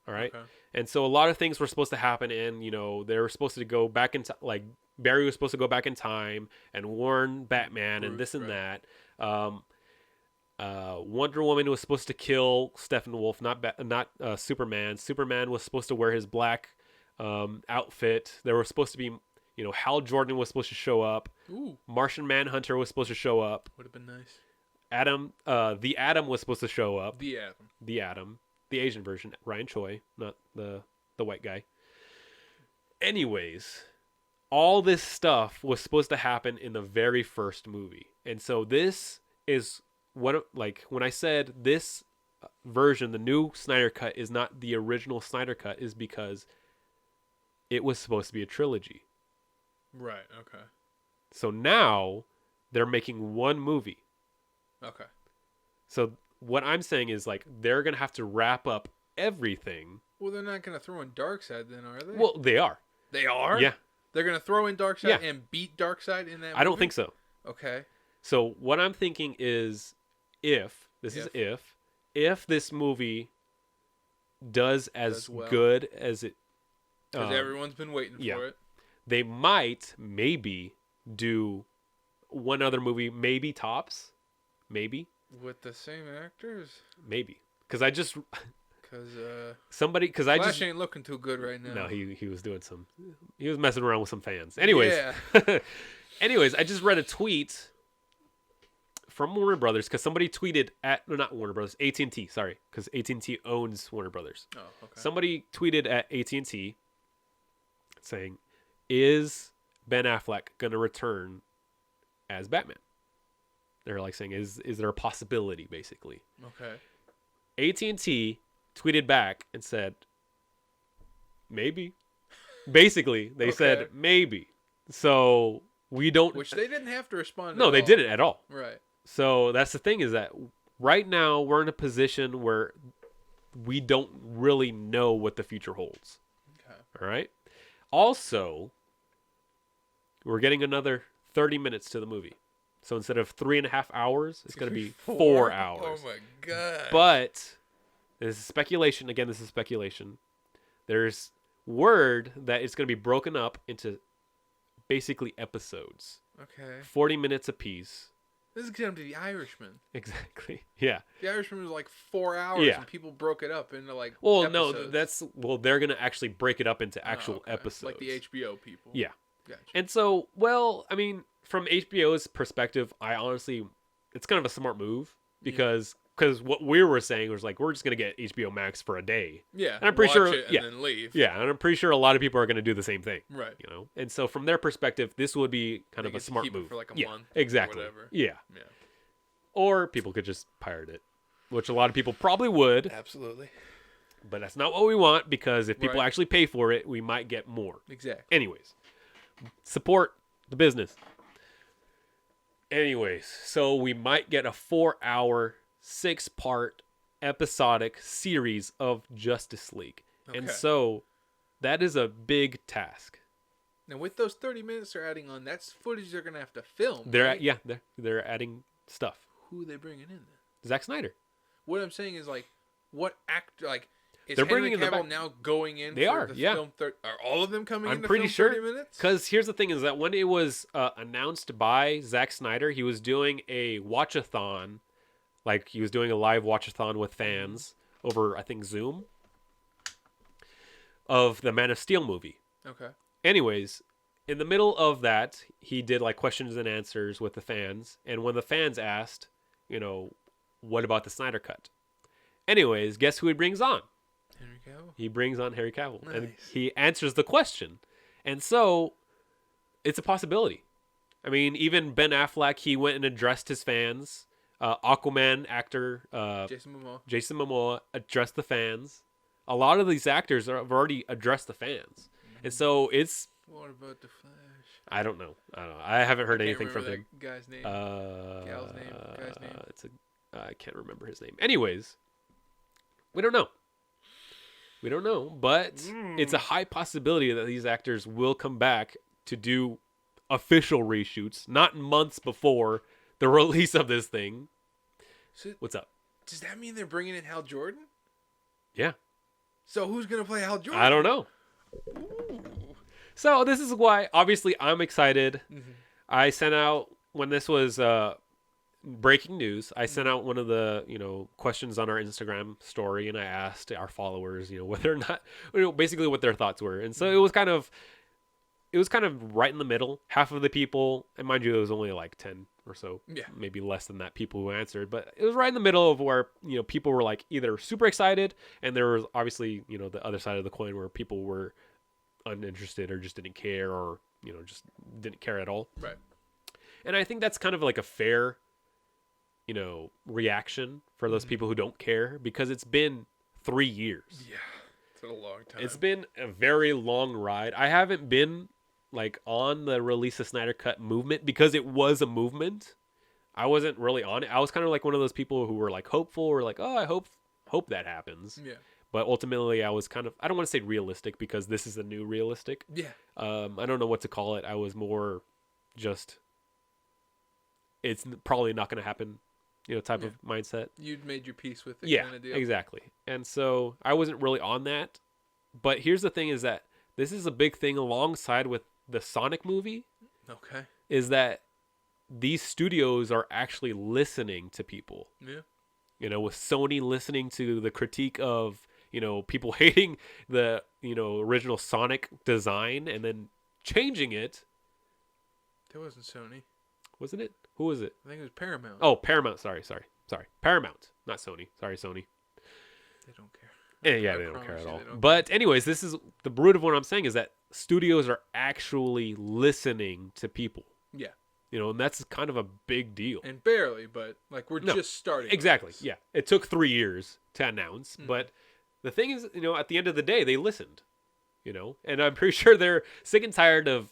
All right. Okay. And so a lot of things were supposed to happen, and they were supposed to go back in time. Like Barry was supposed to go back in time and warn Batman and this and that. Wonder Woman was supposed to kill Steppenwolf, not Superman. Superman was supposed to wear his black outfit. There was supposed to be, Hal Jordan was supposed to show up. Ooh. Martian Manhunter was supposed to show up. Would have been nice. The Atom was supposed to show up. The Atom. The Asian version, Ryan Choi, not the white guy. Anyways, all this stuff was supposed to happen in the very first movie. And so this is when I said this version, the new Snyder Cut, is not the original Snyder Cut, is because it was supposed to be a trilogy. Right, okay. So now they're making one movie. Okay. So what I'm saying is, they're going to have to wrap up everything. Well, they're not going to throw in Darkseid then, are they? Well, they are. They are? Yeah. They're going to throw in Darkseid and beat Darkseid in that movie? I don't think so. Okay. So what I'm thinking is if this movie does as well, good as it... Because everyone's been waiting for it. They might, maybe, do one other movie, maybe tops. Maybe. With the same actors? Maybe. Because I just... Because Flash ain't looking too good right now. No, he was doing he was messing around with some fans. Anyways. Yeah. Anyways, I just read a tweet from Warner Brothers because somebody tweeted not Warner Brothers, AT&T, sorry, because AT&T owns Warner Brothers. Oh, okay. Somebody tweeted at AT&T saying, is Ben Affleck going to return as Batman? They're saying, is there a possibility, basically? Okay. AT&T tweeted back and said, maybe. Basically, they said maybe. So we don't... Which they didn't have to respond No, they didn't at all. Right. So that's the thing, is that right now we're in a position where we don't really know what the future holds. Okay. All right? Also, we're getting another 30 minutes to the movie. So instead of 3.5 hours, it's going to be 4 hours. Oh my god! But this is speculation. Again, this is speculation. There's word that it's going to be broken up into basically episodes. Okay. 40 minutes apiece. This is going to be The Irishman. Exactly. Yeah. The Irishman was 4 hours, and people broke it up into Well, episodes. No, they're going to actually break it up into actual episodes. Like the HBO people. Yeah. Gotcha. And so, from HBO's perspective, it's kind of a smart move because what we were saying was we're just gonna get HBO Max for a day. Yeah, and I'm pretty sure. And then leave. Yeah, and I'm pretty sure a lot of people are gonna do the same thing. Right. And so from their perspective, this would be kind of a smart move for a month. Exactly. Or whatever. Yeah. Or people could just pirate it, which a lot of people probably would. Absolutely. But that's not what we want, because if people actually pay for it, we might get more. Exactly. Anyways, support the business. Anyways, so we might get a 4-hour, 6-part episodic series of Justice League. Okay. And so that is a big task. Now, with those 30 minutes they're adding on, that's footage they're going to have to film. They're adding stuff. Who are they bringing in then? Zack Snyder. What I'm saying is, what actor, is they're Henry bringing Cavill now going in? They are, yeah. Film are all of them coming in to pretty film sure, 30 minutes? Because here's the thing, is that when it was announced by Zack Snyder, he was doing a watch-a-thon. He was doing a live watch-a-thon with fans over, I think, Zoom, of the Man of Steel movie. Okay. Anyways, in the middle of that, he did questions and answers with the fans. And when the fans asked, what about the Snyder Cut? Anyways, guess who he brings on? Henry Cavill. He brings on Henry Cavill. Nice. And he answers the question. And so it's a possibility. Even Ben Affleck, he went and addressed his fans. Aquaman actor Jason Momoa addressed the fans. A lot of these actors have already addressed the fans. And so it's... What about the Flash? I don't know. I haven't heard anything from him. Guy's name. Guy's name. I can't remember his name. Anyways, we don't know. But it's a high possibility that these actors will come back to do official reshoots, not months before the release of this thing. So, what's up? Does that mean they're bringing in Hal Jordan? Yeah. So who's going to play Hal Jordan? I don't know. Ooh. So this is why, obviously, I'm excited. Mm-hmm. I sent out, when this was breaking news, I sent out one of the, questions on our Instagram story, and I asked our followers, whether or not, basically what their thoughts were. And so it was kind of right in the middle. Half of the people, and mind you, there was only like 10 or so, maybe less than that, people who answered, but it was right in the middle of where, people were like either super excited, and there was obviously, the other side of the coin where people were uninterested or just didn't care, or, just didn't care at all. Right. And I think that's kind of like a fair, reaction for those people who don't care, because it's been 3 years. Yeah. It's been a long time. It's been a very long ride. I haven't been like on the release of Snyder Cut movement because it was a movement. I wasn't really on it. I was kind of like one of those people who were like hopeful, or like, oh, I hope that happens. Yeah. But ultimately, I was kind of, I don't want to say realistic, because this is the new realistic. Yeah. I don't know what to call it. I was more just, it's probably not going to happen, type of mindset. You'd made your peace with it. Yeah, kind of deal. Exactly. And so I wasn't really on that. But here's the thing, is that this is a big thing alongside with the Sonic movie. Okay. Is that these studios are actually listening to people. Yeah. With Sony listening to the critique of, people hating the, original Sonic design and then changing it. That wasn't Sony. Wasn't it? Who was it? I think it was Paramount. Oh, Paramount. Sorry. Paramount, not Sony. Sorry, Sony. They don't care. Yeah, they don't care at all. But anyways, this is the root of what I'm saying, is that studios are actually listening to people. Yeah. And that's kind of a big deal. And barely, but like we're just starting. Exactly. Yeah. It took 3 years to announce, but the thing is, at the end of the day, they listened, and I'm pretty sure they're sick and tired of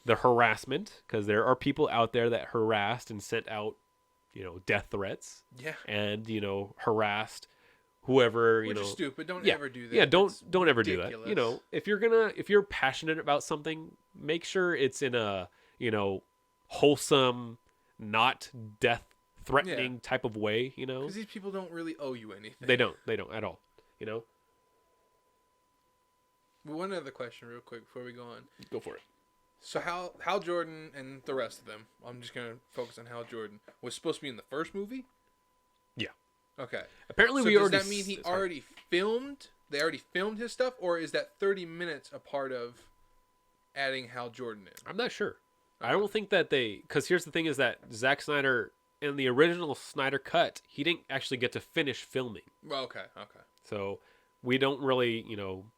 the harassment, because there are people out there that harassed and sent out, death threats. Yeah. And, harassed whoever, Which is stupid. Don't ever do that. Yeah, don't ever ridiculous. do that. If you're passionate about something, make sure it's in a, wholesome, not death threatening type of way, Because these people don't really owe you anything. They don't at all, One other question real quick before we go on. Go for it. So Hal Jordan and the rest of them, I'm just going to focus on Hal Jordan, was supposed to be in the first movie? Yeah. Okay. Apparently so does that mean he already filmed? They already filmed his stuff? Or is that 30 minutes a part of adding Hal Jordan in? I'm not sure. I don't think that because here's the thing, is that Zack Snyder, in the original Snyder Cut, he didn't actually get to finish filming. Well, okay. So we don't really,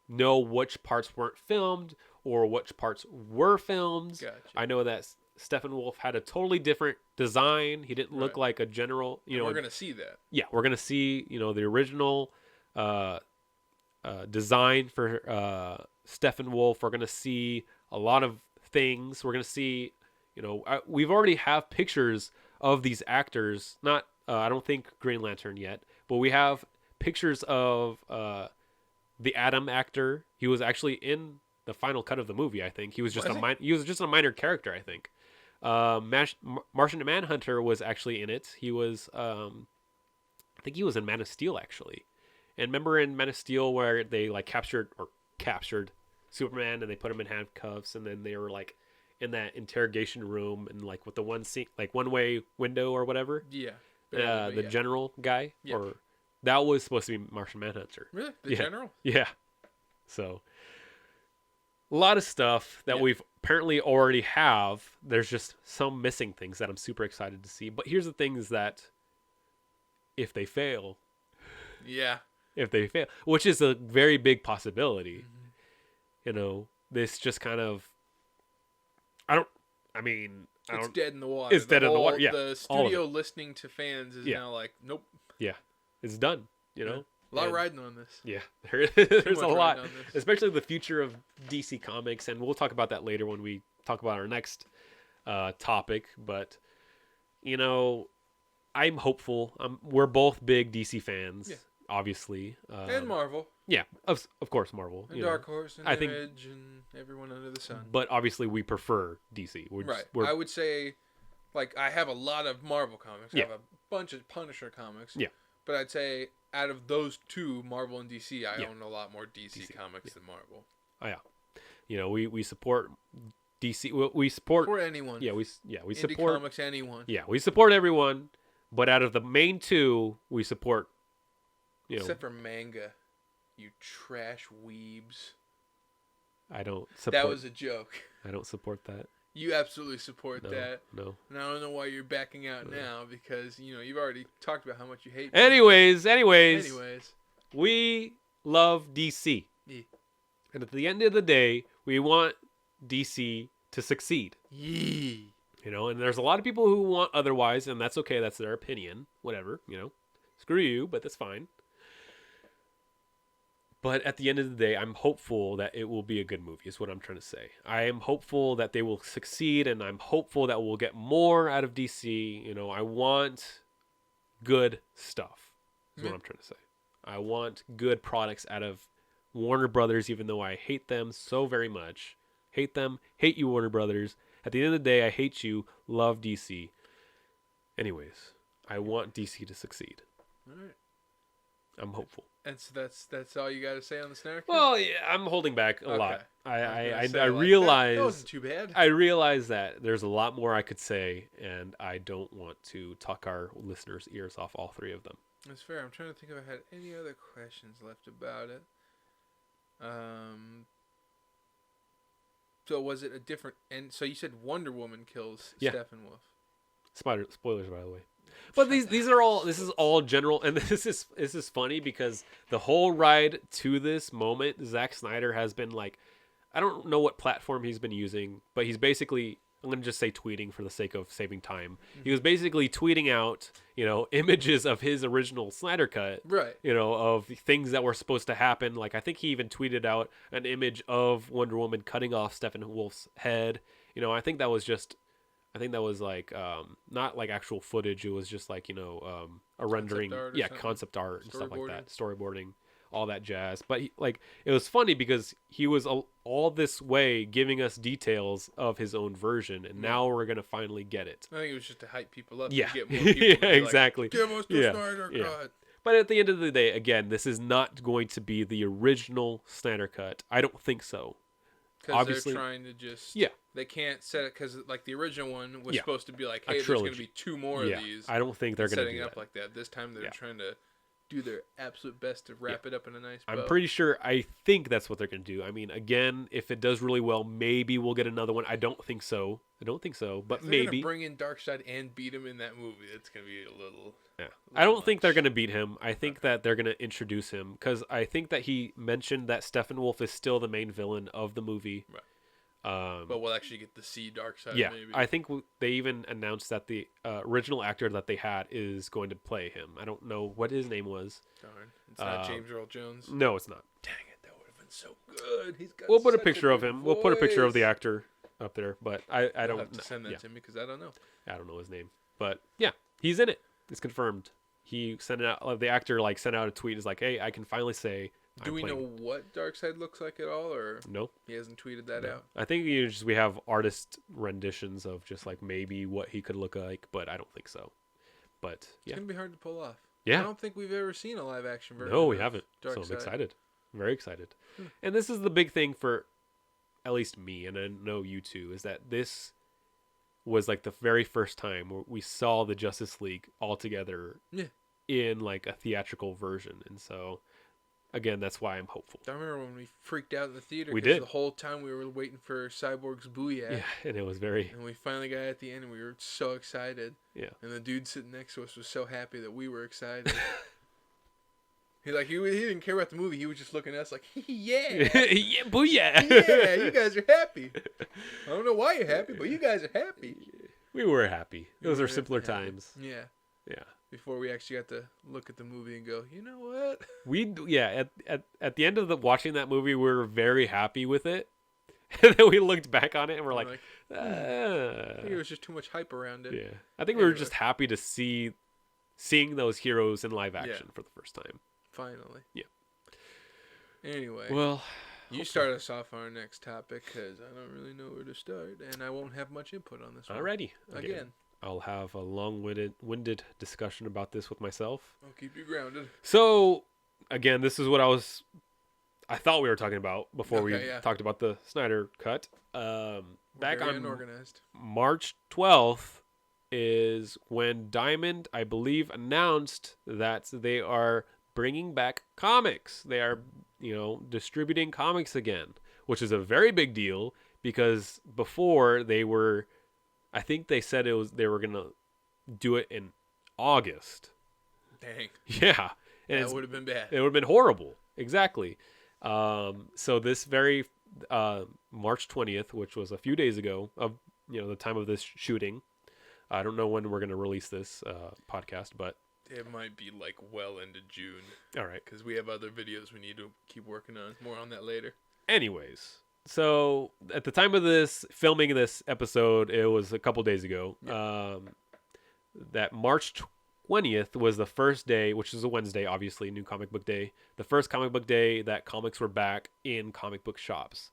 know which parts weren't filmed or which parts were filmed. Gotcha. I know that Steppenwolf had a totally different design. He didn't look like a general, we're going to see that. Yeah, we're going to see, the original design for Steppenwolf. We're going to see a lot of things. We're going to see, we've already have pictures of these actors. Not, I don't think Green Lantern yet, but we have pictures of the Atom actor. He was actually in the final cut of the movie. I think he was just he was just a minor character. I think Martian Manhunter was actually in it. He was, I think he was in Man of Steel actually. And remember in Man of Steel where they like captured Superman and they put him in handcuffs, and then they were like in that interrogation room and like with the one-way window or whatever. Yeah. The general guy, or that was supposed to be Martian Manhunter. Really? The general? Yeah. So a lot of stuff that we've apparently already have. There's just some missing things that I'm super excited to see. But here's the thing, is that if they fail, which is a very big possibility, this just kind of, it's dead in the water. It's dead in the water. Yeah. The studio listening to fans is now like, nope. Yeah. It's done, A lot of riding on this. Yeah, there's a lot, especially the future of DC Comics, and we'll talk about that later when we talk about our next topic. But I'm hopeful. We're both big DC fans. obviously. And Marvel. Yeah, of course, Marvel. And Dark Horse and I think, Image and everyone under the sun. But obviously, we prefer DC. I would say, like, I have a lot of Marvel comics. Yeah. I have a bunch of Punisher comics. Yeah. But I'd say out of those two, Marvel and DC, I Yeah. own a lot more DC comics than Marvel. Oh yeah. We support DC. We support For anyone. Yeah, we Indie support comics, anyone. Yeah, we support everyone, but out of the main two, we support. Except for manga, you trash weebs. I don't support. That was a joke. I don't support that. You absolutely support that. No. And I don't know why you're backing out now because you've already talked about how much you hate. Anyways, we love DC. Yeah. And at the end of the day, we want DC to succeed. Yeah. And there's a lot of people who want otherwise, and that's okay. That's their opinion. Whatever, Screw you, but that's fine. But at the end of the day, I'm hopeful that it will be a good movie, is what I'm trying to say. I am hopeful that they will succeed, and I'm hopeful that we'll get more out of DC. I want good stuff, is what I'm trying to say. I want good products out of Warner Brothers, even though I hate them so very much. Hate them. Hate you, Warner Brothers. At the end of the day, I hate you. Love DC. Anyways, I want DC to succeed. All right. I'm hopeful. And so that's all you got to say on the Snyder Cut? Well, yeah, I'm holding back a lot. I realize that wasn't too bad. I realize that there's a lot more I could say, and I don't want to talk our listeners' ears off, all three of them. That's fair. I'm trying to think if I had any other questions left about it. So was it a different? And so you said Wonder Woman kills Steppenwolf. Spoilers, by the way. But these are all. This is all general, and this is funny because the whole ride to this moment, Zack Snyder has been like, I don't know what platform he's been using, but he's basically, I'm gonna just say tweeting for the sake of saving time. Mm-hmm. He was basically tweeting out, images of his original Snyder Cut, right? Of things that were supposed to happen. Like I think he even tweeted out an image of Wonder Woman cutting off Steppenwolf's head. I think that was like not like actual footage. It was just like a rendering, concept art and stuff like that, storyboarding, all that jazz. But it was funny because he was all this way giving us details of his own version, and now we're gonna finally get it. I think it was just to hype people up. Yeah, to get more people exactly. Like, give us the Snyder Cut. But at the end of the day, again, this is not going to be the original Snyder Cut. I don't think so. Because they're trying to just... Yeah. They can't set it... Because, the original one was supposed to be like, hey, there's going to be 2 more of these. I don't think they're going to do setting it up like that. This time they're trying to do their absolute best to wrap it up in a nice bow. I'm pretty sure... I think that's what they're going to do. I mean, again, if it does really well, maybe we'll get another one. I don't think so. But maybe... They're going to bring in Darkseid and beat him in that movie. It's going to be a little... Yeah. I don't think they're going to beat him. I think that they're going to introduce him. Because I think that he mentioned that Steppenwolf is still the main villain of the movie. Right. But we'll actually get to see Darkseid. Yeah, maybe. I think they even announced that the original actor that they had is going to play him. I don't know what his name was. Darn, it's not James Earl Jones. No, it's not. Dang it, that would have been so good. We'll put a picture of him. We'll put a picture of the actor up there, but I don't. You'll have to send that to me because I don't know. I don't know his name, but yeah, he's in it. It's confirmed. He sent out the actor sent out a tweet. Is like, hey, I can finally say. Do we know what Darkseid looks like at all, or no? He hasn't tweeted that out. I think we have artist renditions of just maybe what he could look like, but I don't think so. But it's gonna be hard to pull off. Yeah, I don't think we've ever seen a live action version. No, we haven't. Darkseid. So I'm excited, very excited. And this is the big thing for at least me, and I know you too, is that this was the very first time where we saw the Justice League all together in a theatrical version, and so. Again, that's why I'm hopeful. I remember when we freaked out in the theater. We did. The whole time we were waiting for Cyborg's Booyah. Yeah, and it was very... And we finally got it at the end, and we were so excited. Yeah. And the dude sitting next to us was so happy that we were excited. he didn't care about the movie. He was just looking at us like, yeah. Yeah, Booyah. Yeah, you guys are happy. I don't know why you're happy, but you guys are happy. We were happy. Those are simpler times. Yeah. Yeah. Before we actually got to look at the movie and go, you know what? At the end of watching that movie, we were very happy with it. And then we looked back on it and we're like, I think it was just too much hype around it. Yeah. I think we were just happy to seeing those heroes in live action for the first time. Finally. Yeah. Anyway. Well, you start us off on our next topic, because I don't really know where to start, and I won't have much input on this one. Alrighty. Again. I'll have a long-winded discussion about this with myself. I'll keep you grounded. So, again, this is what I thought we were talking about before we talked about the Snyder Cut. Back on unorganized. March 12th is when Diamond, I believe, announced that they are bringing back comics. They are, distributing comics again, which is a very big deal because before I think they said they were going to do it in August. Dang. Yeah. And that would have been bad. It would have been horrible. Exactly. So this very March 20th, which was a few days ago of the time of this shooting. I don't know when we're going to release this podcast, but it might be like well into June. All right. Because we have other videos we need to keep working on. More on that later. Anyways, so at the time of this filming this episode, it was a couple days ago. Yeah. That March 20th was the first day, which is a Wednesday, obviously, New Comic Book Day. The first comic book day that comics were back in comic book shops.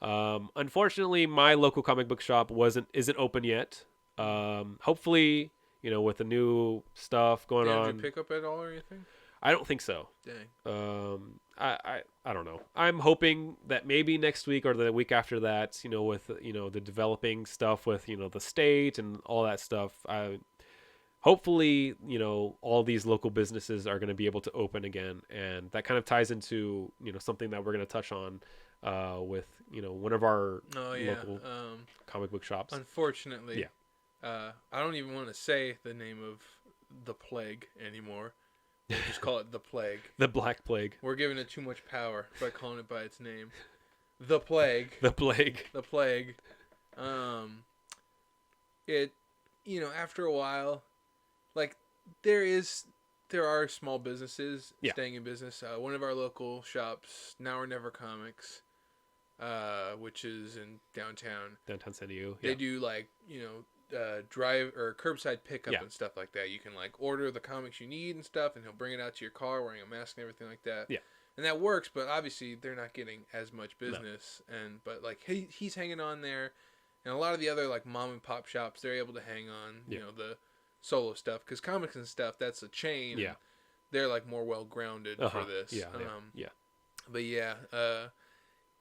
Nice. Unfortunately, my local comic book shop isn't open yet. Hopefully, with the new stuff going on. Did you pick up at all or anything? I don't think so. Dang. I don't know. I'm hoping that maybe next week or the week after that, with the developing stuff with the state and all that stuff. Hopefully, all these local businesses are going to be able to open again, and that kind of ties into something that we're going to touch on with one of our local comic book shops. Unfortunately, I don't even want to say the name of the plague anymore. We'll just call it the plague. The Black Plague. We're giving it too much power by calling it by its name. The plague. The plague. The plague. It, after a while, like there are small businesses staying in business. One of our local shops, Now or Never Comics, which is in downtown San Diego. They do drive or curbside pickup and stuff like that. You can order the comics you need and stuff, and he'll bring it out to your car wearing a mask and everything like that. Yeah. And that works, but obviously they're not getting as much business. No. But he's hanging on there, and a lot of the other mom and pop shops, they're able to hang on. The solo stuff, because comics and stuff, that's a chain. Yeah. They're more well grounded for this. Yeah. But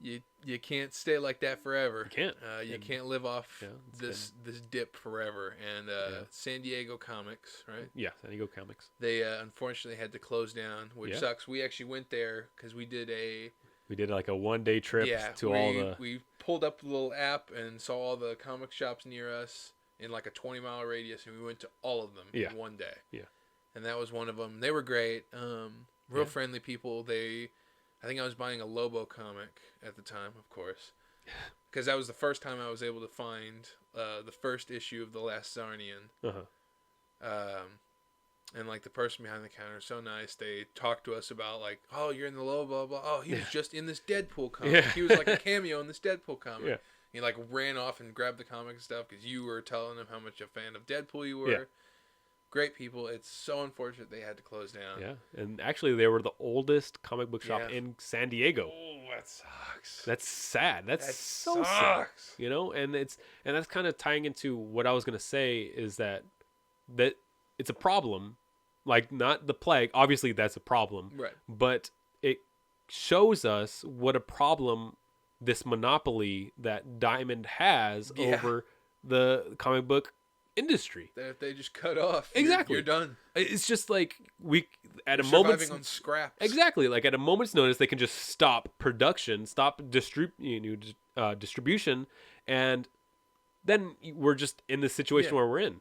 you can't stay like that forever. You can't. You can't live off this dip forever. And San Diego Comics, right? Yeah, San Diego Comics. They unfortunately had to close down, which sucks. We actually went there because we did a 1-day trip to all the. We pulled up the little app and saw all the comic shops near us in a 20-mile radius, and we went to all of them in one day. Yeah. And that was one of them. They were great. Real friendly people. I think I was buying a Lobo comic at the time, of course, because that was the first time I was able to find the first issue of The Last Zarnian. And the person behind the counter is so nice. They talked to us about oh, you're in the Lobo, blah blah. Oh, he was just in this Deadpool comic. Yeah. He was a cameo in this Deadpool comic. Yeah. He ran off and grabbed the comic and stuff because you were telling him how much a fan of Deadpool you were. Yeah. Great people. It's so unfortunate they had to close down. Yeah, and actually they were the oldest comic book shop in San Diego. Oh, that sucks. That's sad. That so sucks. And that's kind of tying into what I was gonna say is that it's a problem, not the plague. Obviously, that's a problem. Right. But it shows us what a problem this monopoly that Diamond has over the comic book industry. That if they just cut off, exactly, you're done. It's just at a moment's on scraps. Exactly, at a moment's notice, they can just stop production, stop distribution, and then we're just in the situation where we're in,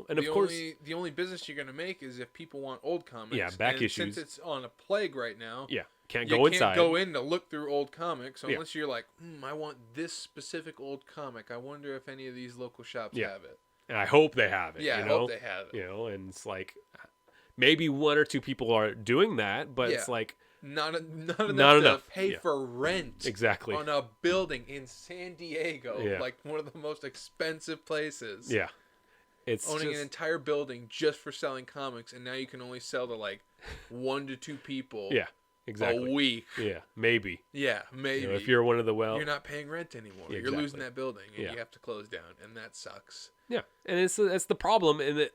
And of course, the only business you're gonna make is if people want old comics. Yeah, back issues. Since it's on a plague right now. Yeah. Can't go inside. You can't go in to look through old comics unless you're I want this specific old comic. I wonder if any of these local shops have it. And I hope they have it. Yeah, I hope they have it. And it's maybe one or two people are doing that, but it's not enough to pay for rent. Exactly. On a building in San Diego, one of the most expensive places. Yeah. It's owning an entire building just for selling comics, and now you can only sell to 1 to 2 people. Yeah, exactly. A week. Yeah, maybe. Yeah, maybe. You know, if you're one of the you're not paying rent anymore. Yeah, exactly. You're losing that building, and you have to close down, and that sucks. Yeah, and that's the problem, and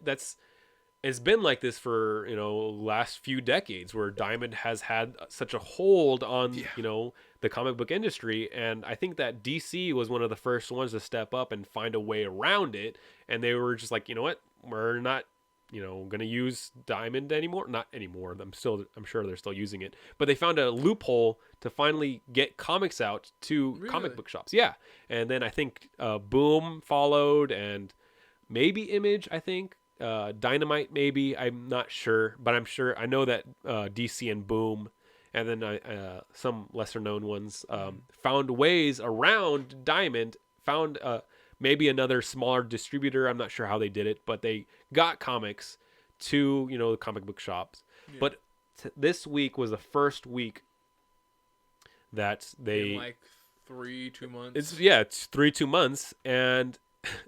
it's been like this for last few decades, where Diamond has had such a hold on the comic book industry, and I think that DC was one of the first ones to step up and find a way around it, and they were just like, you know what, we're not going to use Diamond anymore. Not anymore. I'm sure they're still using it, but they found a loophole to finally get comics out to comic book shops. Yeah, and then I think Boom followed, and maybe Image. I think. Dynamite, maybe, I'm not sure, but I know that DC and Boom, and then some lesser known ones found ways around Diamond, found maybe another smaller distributor. I'm not sure how they did it, but they got comics to the comic book shops. Yeah. But this week was the first week that they in like 2 months. It's 2 months, and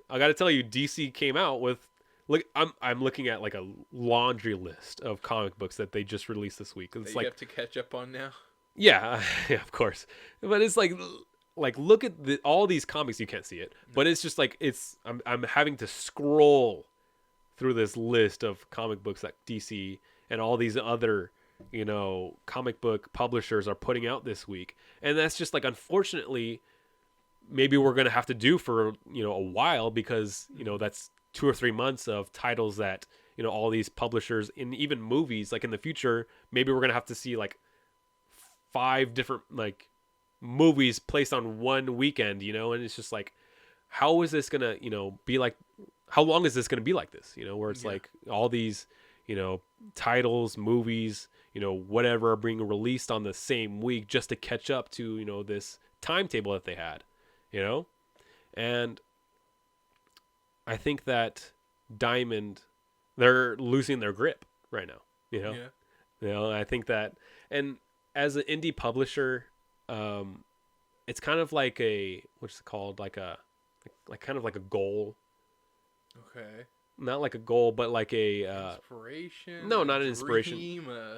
I got to tell you, DC came out with. Look, I'm looking at like a laundry list of comic books that they just released this week. It's that you have to catch up on now. Yeah, of course. But it's like look at all these comics. You can't see it, but it's just like I'm having to scroll through this list of comic books that DC and all these other comic book publishers are putting out this week, and that's just like, unfortunately, maybe we're gonna have to do for a while, because that's 2 or 3 months of titles that all these publishers, in even movies, like in the future, maybe we're gonna have to see like 5 different like movies placed on one weekend, and it's just like, how is this gonna be like, how long is this gonna be like this, where it's like all these titles, movies, whatever, are being released on the same week just to catch up to this timetable that they had, and I think that Diamond, they're losing their grip right now. I think that, and as an indie publisher, it's kind of like what's it called, like kind of like a goal. Okay. Not like a goal, but like a inspiration. No, not an inspiration.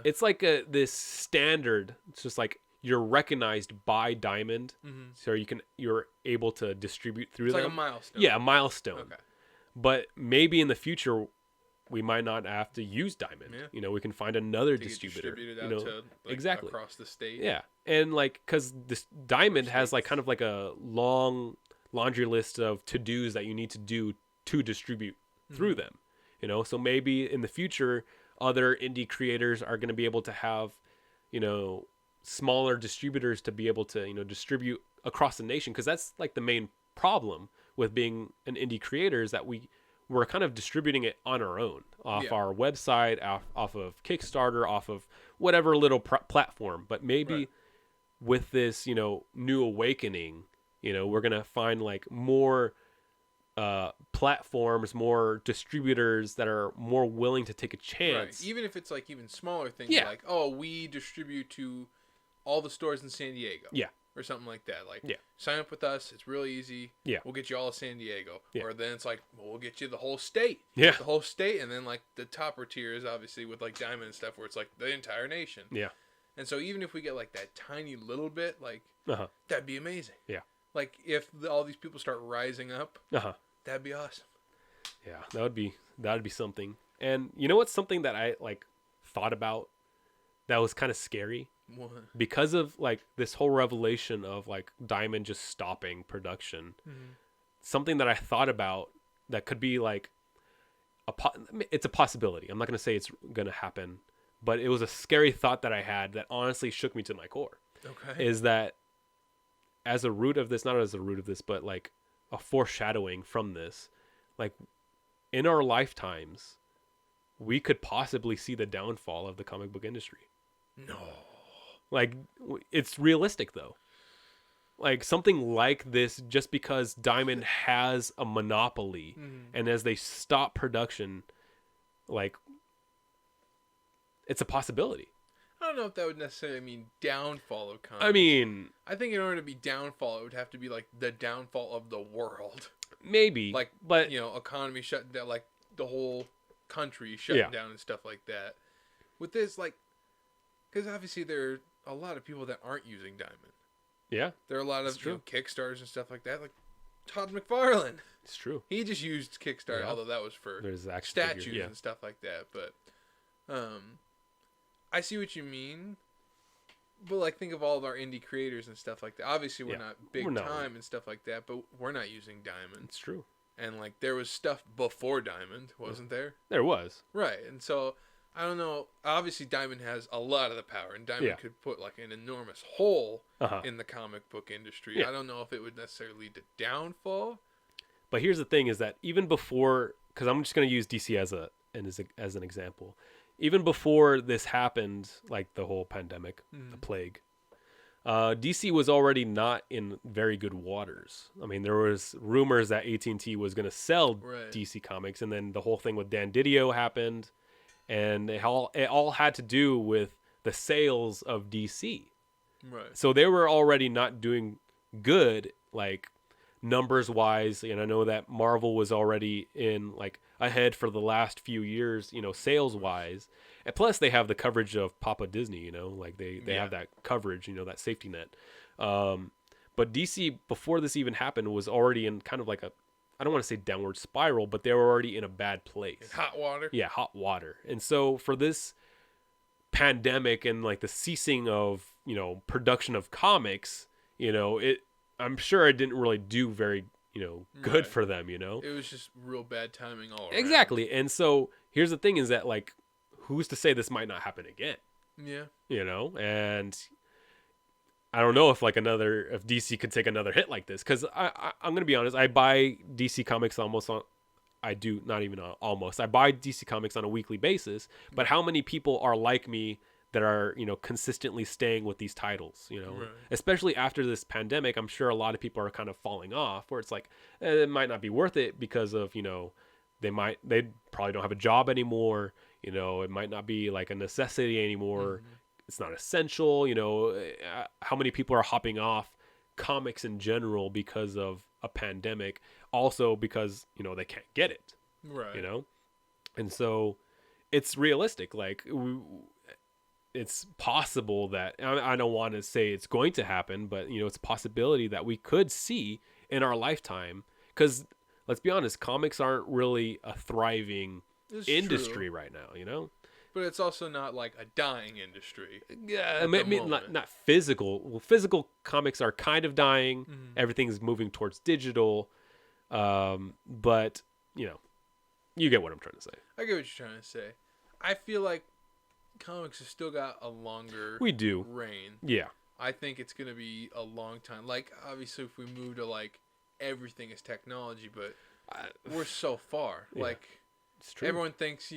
It's like this standard. It's just like, you're recognized by Diamond, so you're able to distribute through them. It's like a milestone. Yeah, a milestone. Okay. But maybe in the future, we might not have to use Diamond. Yeah. We can find another distributor. Distributed out to, like, exactly, across the state. Yeah, and like, because this Diamond has like kind of like a long laundry list of to-dos that you need to do to distribute through them. So maybe in the future, other indie creators are going to be able to have, smaller distributors to be able to distribute across the nation, because that's like the main problem with being an indie creator, is that we're kind of distributing it on our own, off our website, off of Kickstarter, off of whatever little platform. But maybe with this new awakening, we're gonna find like more platforms, more distributors that are more willing to take a chance. Even if it's like even smaller things, like, oh, we distribute to all the stores in San Diego. Yeah. Or something like that. Like, sign up with us. It's really easy. Yeah. We'll get you all of San Diego. Yeah. Or then it's like, well, we'll get you the whole state. Yeah. The whole state. And then, like, the topper tier is obviously with, like, Diamond and stuff, where it's, like, the entire nation. Yeah. And so even if we get, like, that tiny little bit, like, that'd be amazing. Yeah. Like, if all these people start rising up, that'd be awesome. Yeah, that would be something. And you know what's something that I, like, thought about that was kind of scary? What? Because of like this whole revelation of like Diamond just stopping production, something that I thought about that could be like it's a possibility. I'm not going to say it's going to happen, but it was a scary thought that I had that honestly shook me to my core. Okay. Is that as a root of this, not as a root of this, but like a foreshadowing from this, like in our lifetimes, we could possibly see the downfall of the comic book industry. No. Like, it's realistic, though. Like, something like this, just because Diamond has a monopoly, and as they stop production, like, it's a possibility. I don't know if that would necessarily mean downfall of comics. I mean, I think in order to be downfall, it would have to be, like, the downfall of the world. Maybe. Like, but economy shut down, like, the whole country shutting down and stuff like that. with this, like, because obviously there are a lot of people that aren't using Diamond. Yeah. There are a lot of Kickstarters and stuff like that. Like Todd McFarlane. It's true. He just used Kickstarter, although that was for statues and stuff like that. But I see what you mean. But, like, think of all of our indie creators and stuff like that. Obviously, we're not big time and stuff like that, but we're not using Diamond. It's true. And, like, there was stuff before Diamond, wasn't there? There was. Right. And so, I don't know. Obviously, Diamond has a lot of the power, and Diamond could put, like, an enormous hole in the comic book industry. I don't know if it would necessarily lead to downfall. But here's the thing is that even before, because I'm just going to use DC as an example. Even before this happened, like the whole pandemic, the plague, DC was already not in very good waters. I mean, there was rumors that AT&T was going to sell DC Comics, and then the whole thing with Dan Didio happened, and it all had to do with the sales of DC. Right. So they were already not doing good, like numbers wise, and I know that Marvel was already in like ahead for the last few years, sales wise, and plus they have the coverage of Papa Disney, like they have that coverage, that safety net. But DC before this even happened was already in kind of like I don't want to say downward spiral, but they were already in a bad place. Hot water. Yeah, hot water. And so for this pandemic and like the ceasing of production of comics, I'm sure it didn't really do very, good for them, It was just real bad timing all around. Exactly. And so here's the thing is that, like, who's to say this might not happen again? Yeah. And I don't know if DC could take another hit like this. Because I'm going to be honest, I buy DC Comics I buy DC Comics on a weekly basis. But how many people are like me that are consistently staying with these titles, especially after this pandemic? I'm sure a lot of people are kind of falling off, where it's like it might not be worth it because of they probably don't have a job anymore, it might not be like a necessity anymore. It's not essential. How many people are hopping off comics in general because of a pandemic, also because they can't get it, right? And so it's realistic, like it's possible that, I don't want to say it's going to happen, but it's a possibility that we could see in our lifetime. Because let's be honest, comics aren't really a thriving industry right now, But it's also not like a dying industry. Yeah, not physical. Well, physical comics are kind of dying. Everything's moving towards digital. But you get what I'm trying to say. I get what you're trying to say. I feel like comics have still got a longer reign. Yeah. I think it's going to be a long time. Like, obviously, if we move to, like, everything is technology, but we're so far. Yeah, like, it's true. Everyone thinks,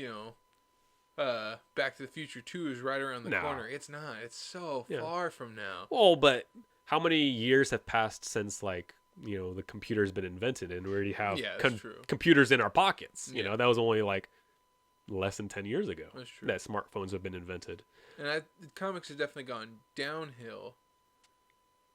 Back to the Future 2 is right around the corner. It's not. It's so far from now. Well, but how many years have passed since, like, the computer's been invented, and we already have computers in our pockets? That was only, like, less than 10 years ago that smartphones have been invented. And comics have definitely gone downhill.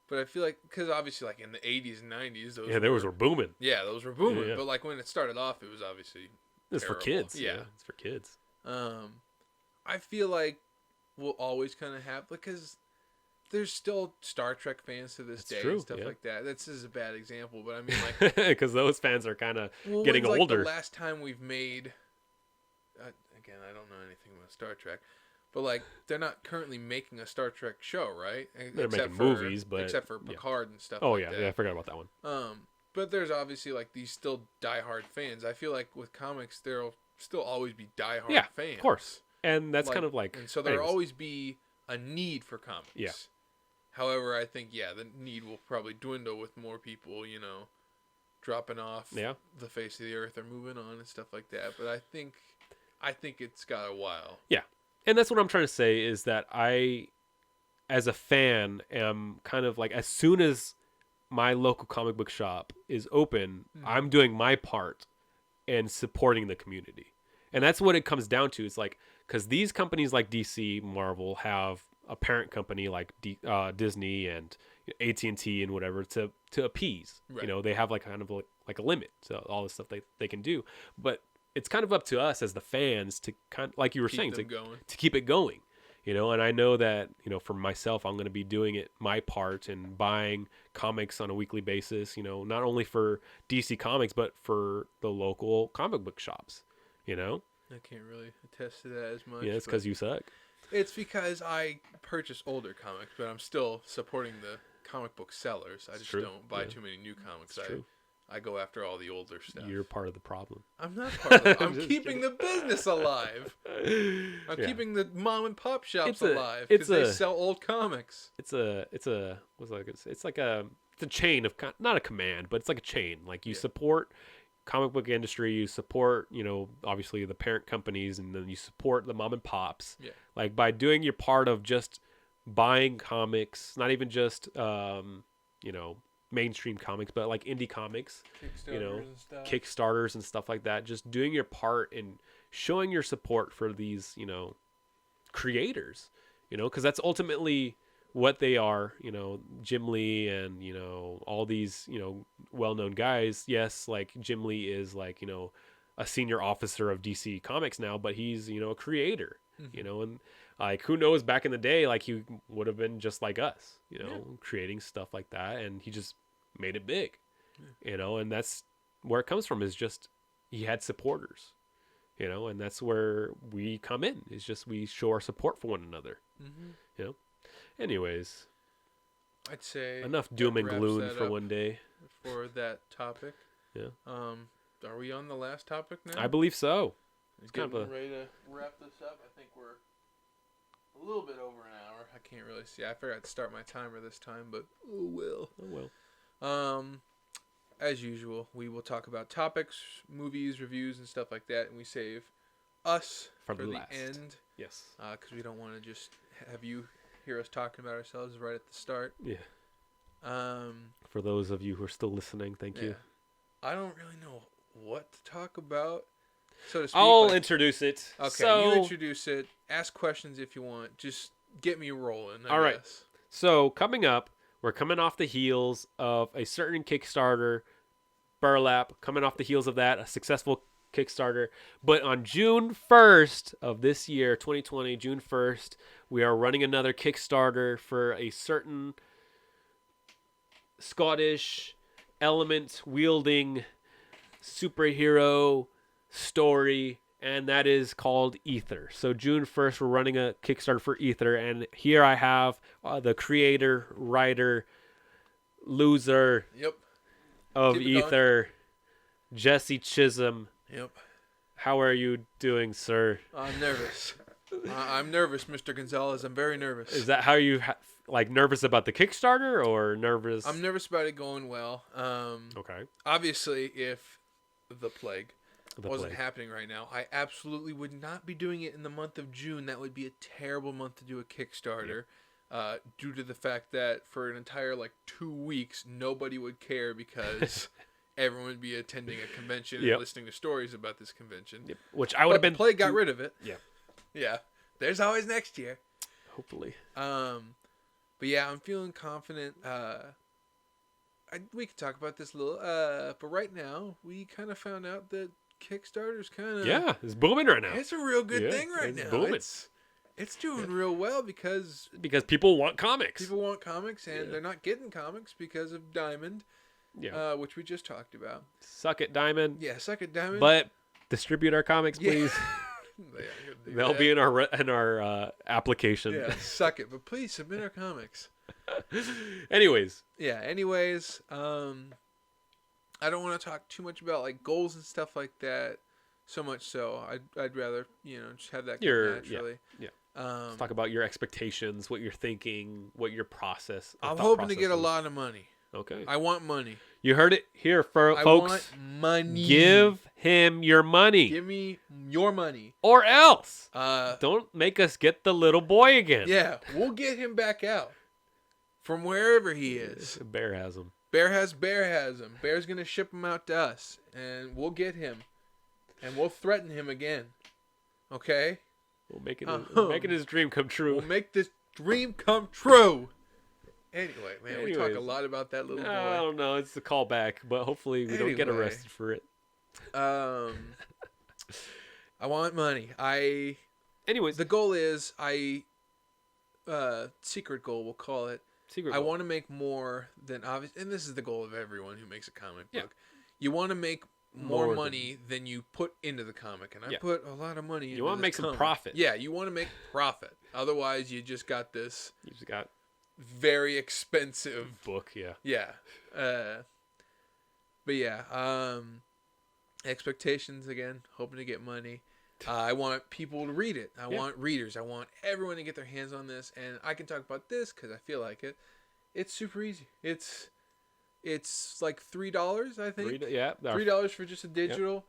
But I feel like, because obviously, like, in the 80s and 90s, those were booming. Yeah, those were booming. Yeah. But, like, when it started off, it was obviously It's for kids. Yeah, it's for kids. I feel like we'll always kind of have, because there's still Star Trek fans to this day and stuff like that. This is a bad example, but I mean, like, because those fans are kind of getting older. Like the last time we've made, again, I don't know anything about Star Trek, but like they're not currently making a Star Trek show, right? They're making movies, but except for Picard and stuff. Oh like that. Yeah, I forgot about that one. But there's obviously like these still diehard fans. I feel like with comics, there'll still always be diehard fans. Of course. And that's kind of like... And so there'll always be a need for comics. Yeah. However, I think, the need will probably dwindle with more people, dropping off the face of the earth or moving on and stuff like that. But I think it's got a while. Yeah. And that's what I'm trying to say is that I, as a fan, am kind of like, as soon as my local comic book shop is open, I'm doing my part in supporting the community. And that's what it comes down to. It's like, because these companies like DC, Marvel have a parent company like Disney and AT&T and whatever to appease. Right. They have like kind of like a limit to all the stuff they can do. But it's kind of up to us as the fans to kind of, like you were saying, to keep it going, you know. And I know that, you know, for myself, I'm going to be doing it my part and buying comics on a weekly basis, you know, not only for DC Comics, but for the local comic book shops, you know. I can't really attest to that as much. Yeah, it's because you suck. It's because I purchase older comics, but I'm still supporting the comic book sellers. I just don't buy too many new comics. I go after all the older stuff. You're part of the problem. I'm not part of the problem. I'm keeping the business alive. I'm keeping the mom and pop shops alive because they sell old comics. It's a chain of, not a command, but it's like a chain. Like you support comic book industry, you support, you know, obviously the parent companies, and then you support the mom and pops. Yeah. Like by doing your part of just buying comics, not even just you know, mainstream comics, but like indie comics, you know, Kickstarters and stuff like that. Just doing your part and showing your support for these, you know, creators, you know, because that's ultimately what they are, you know, Jim Lee and, you know, all these, you know, well-known guys. Yes, like Jim Lee is like, you know, a senior officer of DC Comics now, but he's, you know, a creator, you know, and like, who knows, back in the day, like he would have been just like us, you know, creating stuff like that. And he just made it big, you know, and that's where it comes from, is just he had supporters, you know, and that's where we come in. It's just we show our support for one another, you know. Anyways, I'd say enough doom and gloom for one day. For that topic. Yeah. Are we on the last topic now? I believe so. It's kind of ready to wrap this up. I think we're a little bit over an hour. I can't really see. I forgot to start my timer this time, but oh well. Oh well. As usual, we will talk about topics, movies, reviews, and stuff like that, and we save us for the end. Yes. Because we don't want to just have you hear us talking about ourselves right at the start. Yeah. For those of you who are still listening, thank you. I don't really know what to talk about, so to speak. I'll introduce it. Okay, you introduce it. Ask questions if you want. Just get me rolling, I guess. Right. So coming up, we're coming off the heels of a certain Kickstarter, Burlap, coming off the heels of that, a successful Kickstarter. But on June 1st of this year, 2020, June 1st, we are running another Kickstarter for a certain Scottish element-wielding superhero story, and that is called Ether. So June 1st, we're running a Kickstarter for Ether, and here I have the creator, writer, loser of Ether, Jesse Chisholm. Yep. How are you doing, sir? I'm nervous. I'm nervous, Mr. Gonzalez. I'm very nervous. Is that how you like nervous about the Kickstarter, or nervous? I'm nervous about it going well. Okay. Obviously, if the plague wasn't happening right now, I absolutely would not be doing it in the month of June. That would be a terrible month to do a Kickstarter, due to the fact that for an entire 2 weeks, nobody would care because everyone would be attending a convention and listening to stories about this convention. Yep. Which I would have been. The plague got rid of it. Yeah. Yeah. There's always next year. Hopefully. But yeah, I'm feeling confident. We could talk about this a little. But right now, we kind of found out that Kickstarter's kind of it's booming right now. It's a real good thing right now. Booming. It's doing real well because people want comics. People want comics, and they're not getting comics because of Diamond. Yeah. Which we just talked about. Suck it, Diamond. Yeah, suck it, Diamond. But distribute our comics, please. They'll be in our application. Yeah, suck it, but please submit our comics. Anyways. Yeah. Anyways, I don't want to talk too much about goals and stuff like that. So much so, I'd rather just have that come naturally. Yeah. Let's talk about your expectations, what you're thinking, what your process. I'm hoping to get a lot of money. Okay. I want money. You heard it here, folks. I want money. Give him your money. Give me your money. Or else. Don't make us get the little boy again. Yeah, we'll get him back out from wherever he is. Bear has him. Bear has him. Bear's going to ship him out to us, and we'll get him. And we'll threaten him again. Okay? We're making his dream come true. We'll make this dream come true. Anyway, man, we talk a lot about that little boy. I don't know. It's a callback, but hopefully we don't get arrested for it. I want money. Anyways, the goal is secret goal, we'll call it. I want to make more than obvious, and this is the goal of everyone who makes a comic book. You want to make more money than you put into the comic, and I put a lot of money into You want to make some profit. Yeah, you want to make profit. Otherwise, you just got this. You just got very expensive book. Yeah. Yeah. But yeah. Expectations again. Hoping to get money. I want people to read it. I want readers. I want everyone to get their hands on this, and I can talk about this because I feel like it. It's super easy. It's like $3, I think. $3 for just a digital.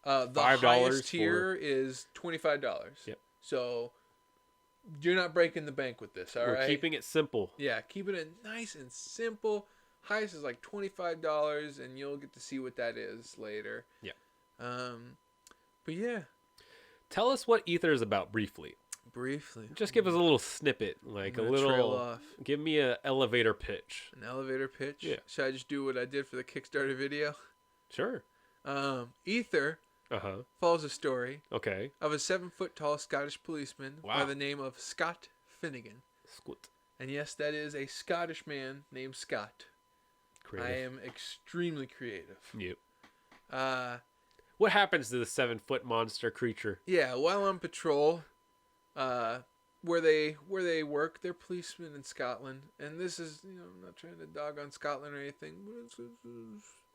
The highest tier is $25. Yep. So you're not breaking the bank with this. All right. We're keeping it simple. Yeah, keeping it nice and simple. Highest is like $25, and you'll get to see what that is later. Yeah. But yeah. Tell us what Ether is about briefly. Just give us a little snippet, like a little. Trail off. Give me an elevator pitch. An elevator pitch? Yeah. Should I just do what I did for the Kickstarter video? Sure. Ether follows a story of a 7-foot-tall Scottish policeman by the name of Scott Finnegan. Scott. And yes, that is a Scottish man named Scott. Creative. I am extremely creative. Yep. What happens to the 7-foot monster creature? Yeah, while on patrol, where they work, they're policemen in Scotland, and this is, I'm not trying to dog on Scotland or anything, but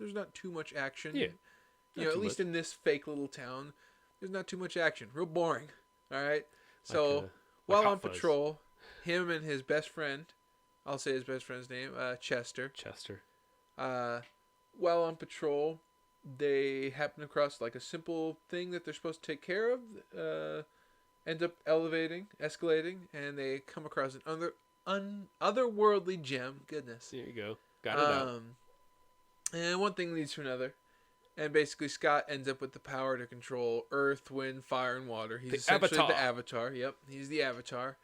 there's not too much action. Yeah, at least in this fake little town, there's not too much action. Real boring. All right. So while on patrol, him and his best friend, I'll say his best friend's name, Chester. While on patrol, they happen across like a simple thing that they're supposed to take care of. End up escalating, and they come across an otherworldly gem. Goodness. There you go. Got it out. And one thing leads to another. And basically, Scott ends up with the power to control earth, wind, fire, and water. He's essentially the Avatar. Yep, he's the Avatar.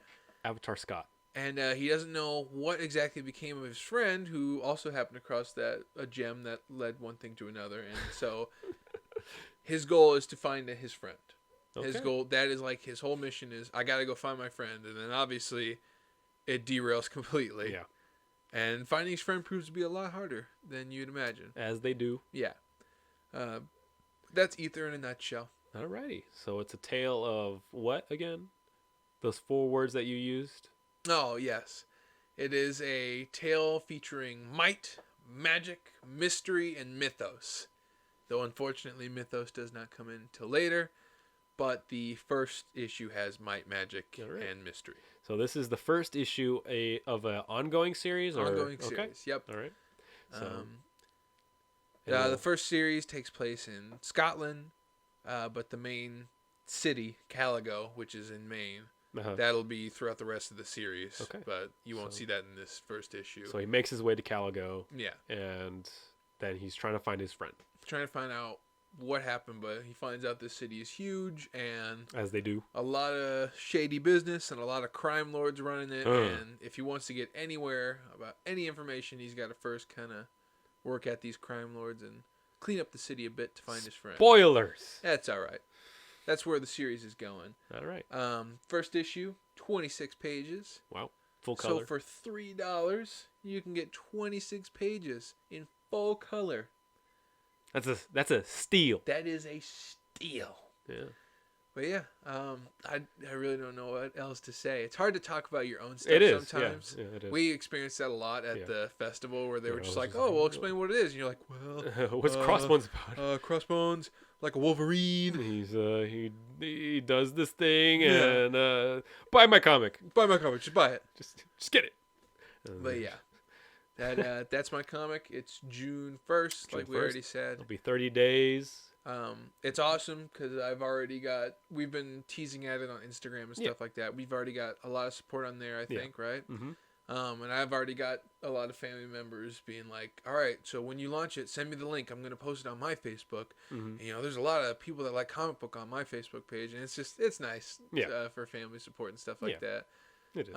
Avatar Scott. And he doesn't know what exactly became of his friend, who also happened across a gem that led one thing to another. And so his goal is to find his friend. His goal, that is like his whole mission is, I got to go find my friend. And then obviously it derails completely. Yeah. And finding his friend proves to be a lot harder than you'd imagine. As they do. Yeah. That's Ether in a nutshell. Alrighty. So it's a tale of what again? Those 4 words that you used? Oh, yes. It is a tale featuring might, magic, mystery, and mythos. Though, unfortunately, mythos does not come in till later. But the first issue has might, magic, and mystery. So this is the first issue of an ongoing series? Ongoing series, yep. All right. So, the first series takes place in Scotland, but the main city, Caligo, which is in Maine, that'll be throughout the rest of the series. Okay. But you won't see that in this first issue. So he makes his way to Caligo. Yeah. And then he's trying to find his friend. Trying to find out what happened, but he finds out this city is huge, and as they do, a lot of shady business and a lot of crime lords running it. And if he wants to get anywhere about any information, he's got to first kind of work at these crime lords and clean up the city a bit to find his friend. Spoilers. That's all right. That's where the series is going. All right. First issue, 26 pages. Wow. Full color. So for $3, you can get 26 pages in full color. That's a steal. That is a steal. Yeah. But yeah, I really don't know what else to say. It's hard to talk about your own stuff sometimes. Yeah, it is. We experienced that a lot at the festival where they were just like, "Oh, well, explain what it is." And you're like, "Well, what's Crossbones about?" Crossbones, like a Wolverine. He's he does this thing and buy my comic. Buy my comic. Just buy it. Just get it. But yeah. That's my comic. It's June 1st, like we already said. It'll be 30 days. It's awesome because we've been teasing at it on Instagram and stuff like that. We've already got a lot of support on there, I think, right? Mm-hmm. And I've already got a lot of family members being like, all right, so when you launch it, send me the link. I'm going to post it on my Facebook. Mm-hmm. And, there's a lot of people that like comic book on my Facebook page, and it's nice for family support and stuff like that. It is.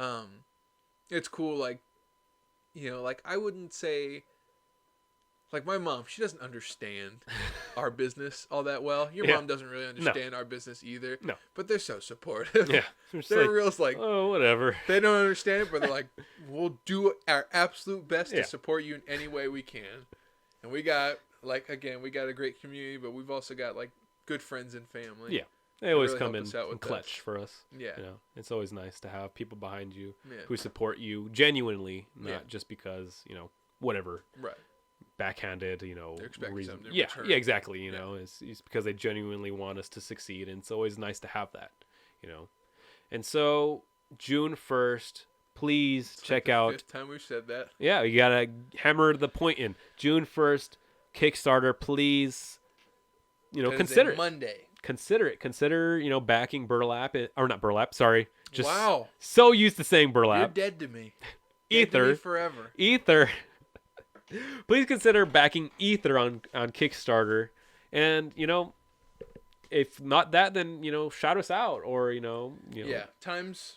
It's cool, like I wouldn't say Like my mom, she doesn't understand our business all that well. Your mom doesn't really understand our business either. No. But they're so supportive. Yeah. They're real like, oh, whatever. They don't understand it, but they're like, we'll do our absolute best to support you in any way we can. And we got, like, again, we got a great community, but we've also got, like, good friends and family. Yeah. They always really come in clutch for us. Yeah. You know, it's always nice to have people behind you who support you genuinely, not just because, you know, whatever. Right. Backhanded, you know, they're expecting something in yeah, return. yeah, exactly. You know, it's because they genuinely want us to succeed, and it's always nice to have that, you know. And so June 1st, please check out. Fifth time we've said that. Yeah, you gotta hammer the point in. June 1st, Kickstarter, please. You know, consider it. Monday. Consider it. Consider, you know, backing Burlap or not Burlap. Sorry, just wow. So used to saying Burlap. You're dead to me. Ether. Dead to me forever. Ether. Please consider backing Ether on Kickstarter, and you know, if not that, then you know, shout us out, or you know. Yeah, times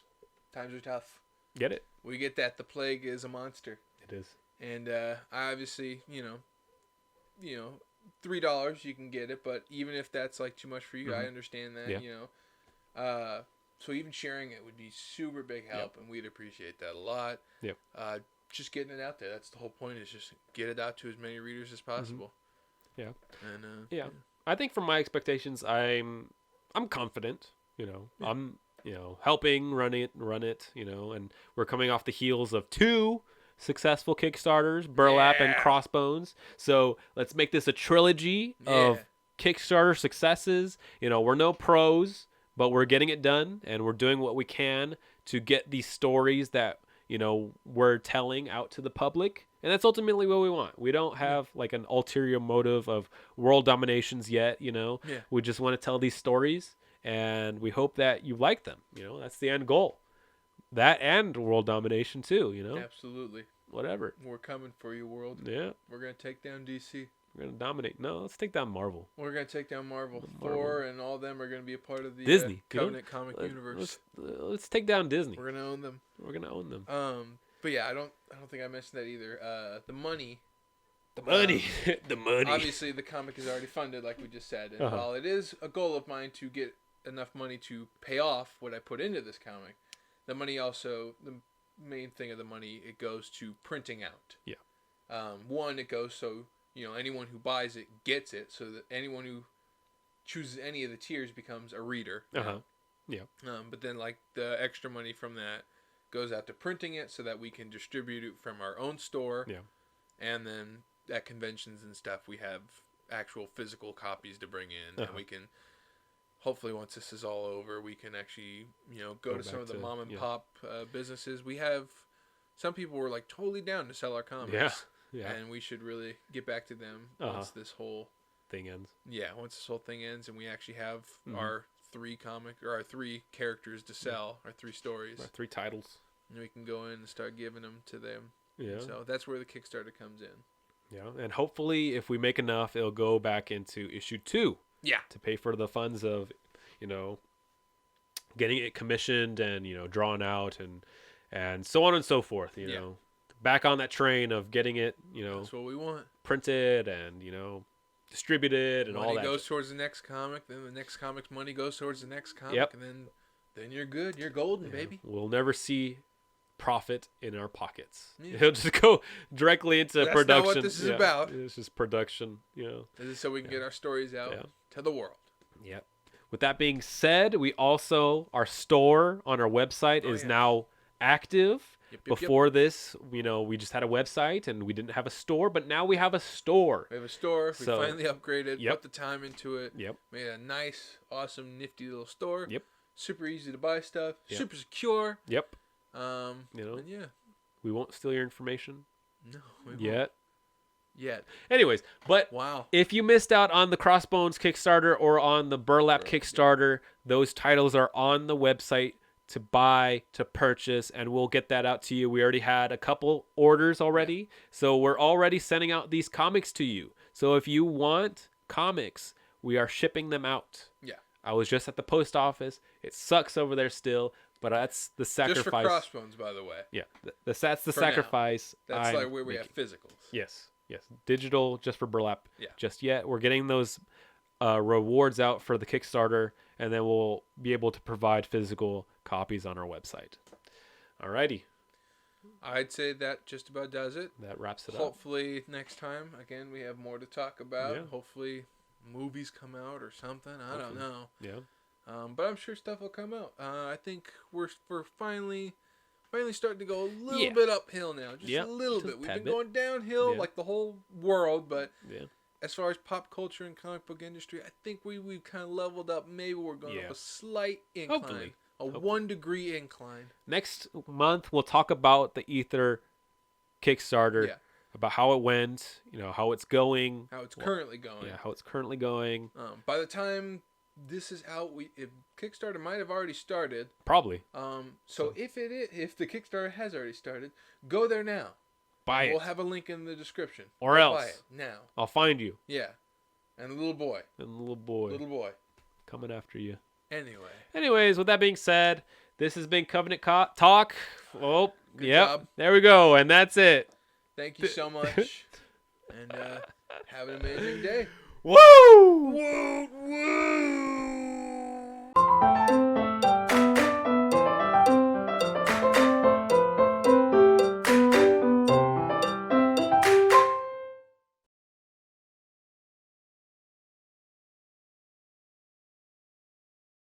are tough. Get it? We get that. The plague is a monster. It is. And I obviously, you know, $3 you can get it, but even if that's like too much for you, I understand that. Yeah. You know, so even sharing it would be super big help, and we'd appreciate that a lot. Yep. Just getting it out there. That's the whole point, is just get it out to as many readers as possible. Yeah. And yeah. I think from my expectations, I'm confident, you know. Yeah. I'm, you know, helping run it, you know, and we're coming off the heels of 2 successful Kickstarters, Burlap and Crossbones. So, let's make this a trilogy of Kickstarter successes. You know, we're no pros, but we're getting it done, and we're doing what we can to get these stories that, you know, we're telling out to the public, and that's ultimately what we want. We don't have like an ulterior motive of world dominations yet, you know. Yeah. We just want to tell these stories, and we hope that you like them. You know, that's the end goal. That and world domination too, you know. Absolutely. Whatever. We're coming for you, world. Yeah. We're gonna take down DC. We're gonna dominate. No, let's take down Marvel. We're gonna take down Marvel. Thor and all them are gonna be a part of the Disney Covenant comic universe. Let's take down Disney. We're gonna own them. We're gonna own them. But yeah, I don't think I mentioned that either. The money. The money. The money. Obviously, the comic is already funded, like we just said, and while it is a goal of mine to get enough money to pay off what I put into this comic, the money also, the main thing of the money, it goes to printing out. Yeah. One, it goes so, you know, anyone who buys it gets it, so that anyone who chooses any of the tiers becomes a reader. Yeah. But then, like, the extra money from that goes out to printing it so that we can distribute it from our own store. Yeah. And then at conventions and stuff, we have actual physical copies to bring in, and we can, hopefully once this is all over, we can actually, you know, go to some of the mom and pop businesses. We have, some people were like totally down to sell our comics. Yeah. And we should really get back to them once this whole thing ends. Yeah, once this whole thing ends and we actually have our 3 characters to sell, our 3 stories. Our 3 titles. And we can go in and start giving them to them. Yeah. So that's where the Kickstarter comes in. Yeah, and hopefully if we make enough, it'll go back into issue 2. Yeah. To pay for the funds of, you know, getting it commissioned and, you know, drawn out and so on and so forth, you know. Back on that train of getting it, you know. That's what we want. Printed and, you know, distributed and money all that. Money goes towards the next comic, then the next comic's money goes towards the next comic, and then you're good. You're golden, baby. We'll never see profit in our pockets. Yeah. It'll just go directly into production. That's not what this is about. It's just production, you know. This is so we can get our stories out to the world. Yeah. With that being said, we also, our store on our website is now active. Before this, you know, we just had a website and we didn't have a store, but now we have a store. We have a store. We finally upgraded, put the time into it. Yep. Made a nice, awesome, nifty little store. Yep. Super easy to buy stuff. Yep. Super secure. Yep. You know, and we won't steal your information. No, we won't. Yet. Anyways, but wow. If you missed out on the Crossbones Kickstarter or on the Burlap Kickstarter, those titles are on the website to buy, to purchase, and we'll get that out to you. We already had a couple orders already, so we're already sending out these comics to you. So if you want comics, we are shipping them out. Yeah. I was just at the post office. It sucks over there still, but that's the sacrifice. Just for Crossbones, by the way. Yeah, that's the sacrifice. That's like where we have physicals. Yes. Yes, digital just for Burlap. Yeah. Just yet. We're getting those rewards out for the Kickstarter, and then we'll be able to provide physical copies on our website. Alrighty. I'd say that just about does it. That wraps it up. Hopefully next time, again, we have more to talk about. Yeah. Hopefully movies come out or something. I don't know. Yeah. But I'm sure stuff will come out. I think we're finally starting to go a little bit uphill now. Just a little bit. We've been going downhill like the whole world, but as far as pop culture and comic book industry, I think we've kind of leveled up. Maybe we're going up a slight incline. Hopefully. 1 degree incline. Next month, we'll talk about the Ether Kickstarter, about how it went, how it's going. How it's currently going. Yeah, how it's currently going. By the time this is out, if Kickstarter might have already started. Probably. So if the Kickstarter has already started, go there now. Buy it. We'll have a link in the description. Or else. Buy it now. I'll find you. Yeah. And the little boy. Little boy. Coming after you. Anyways, with that being said, this has been Covenant Talk. Oh, good job. There we go. And that's it. Thank you so much. And have an amazing day. Woo! Woo! Woo!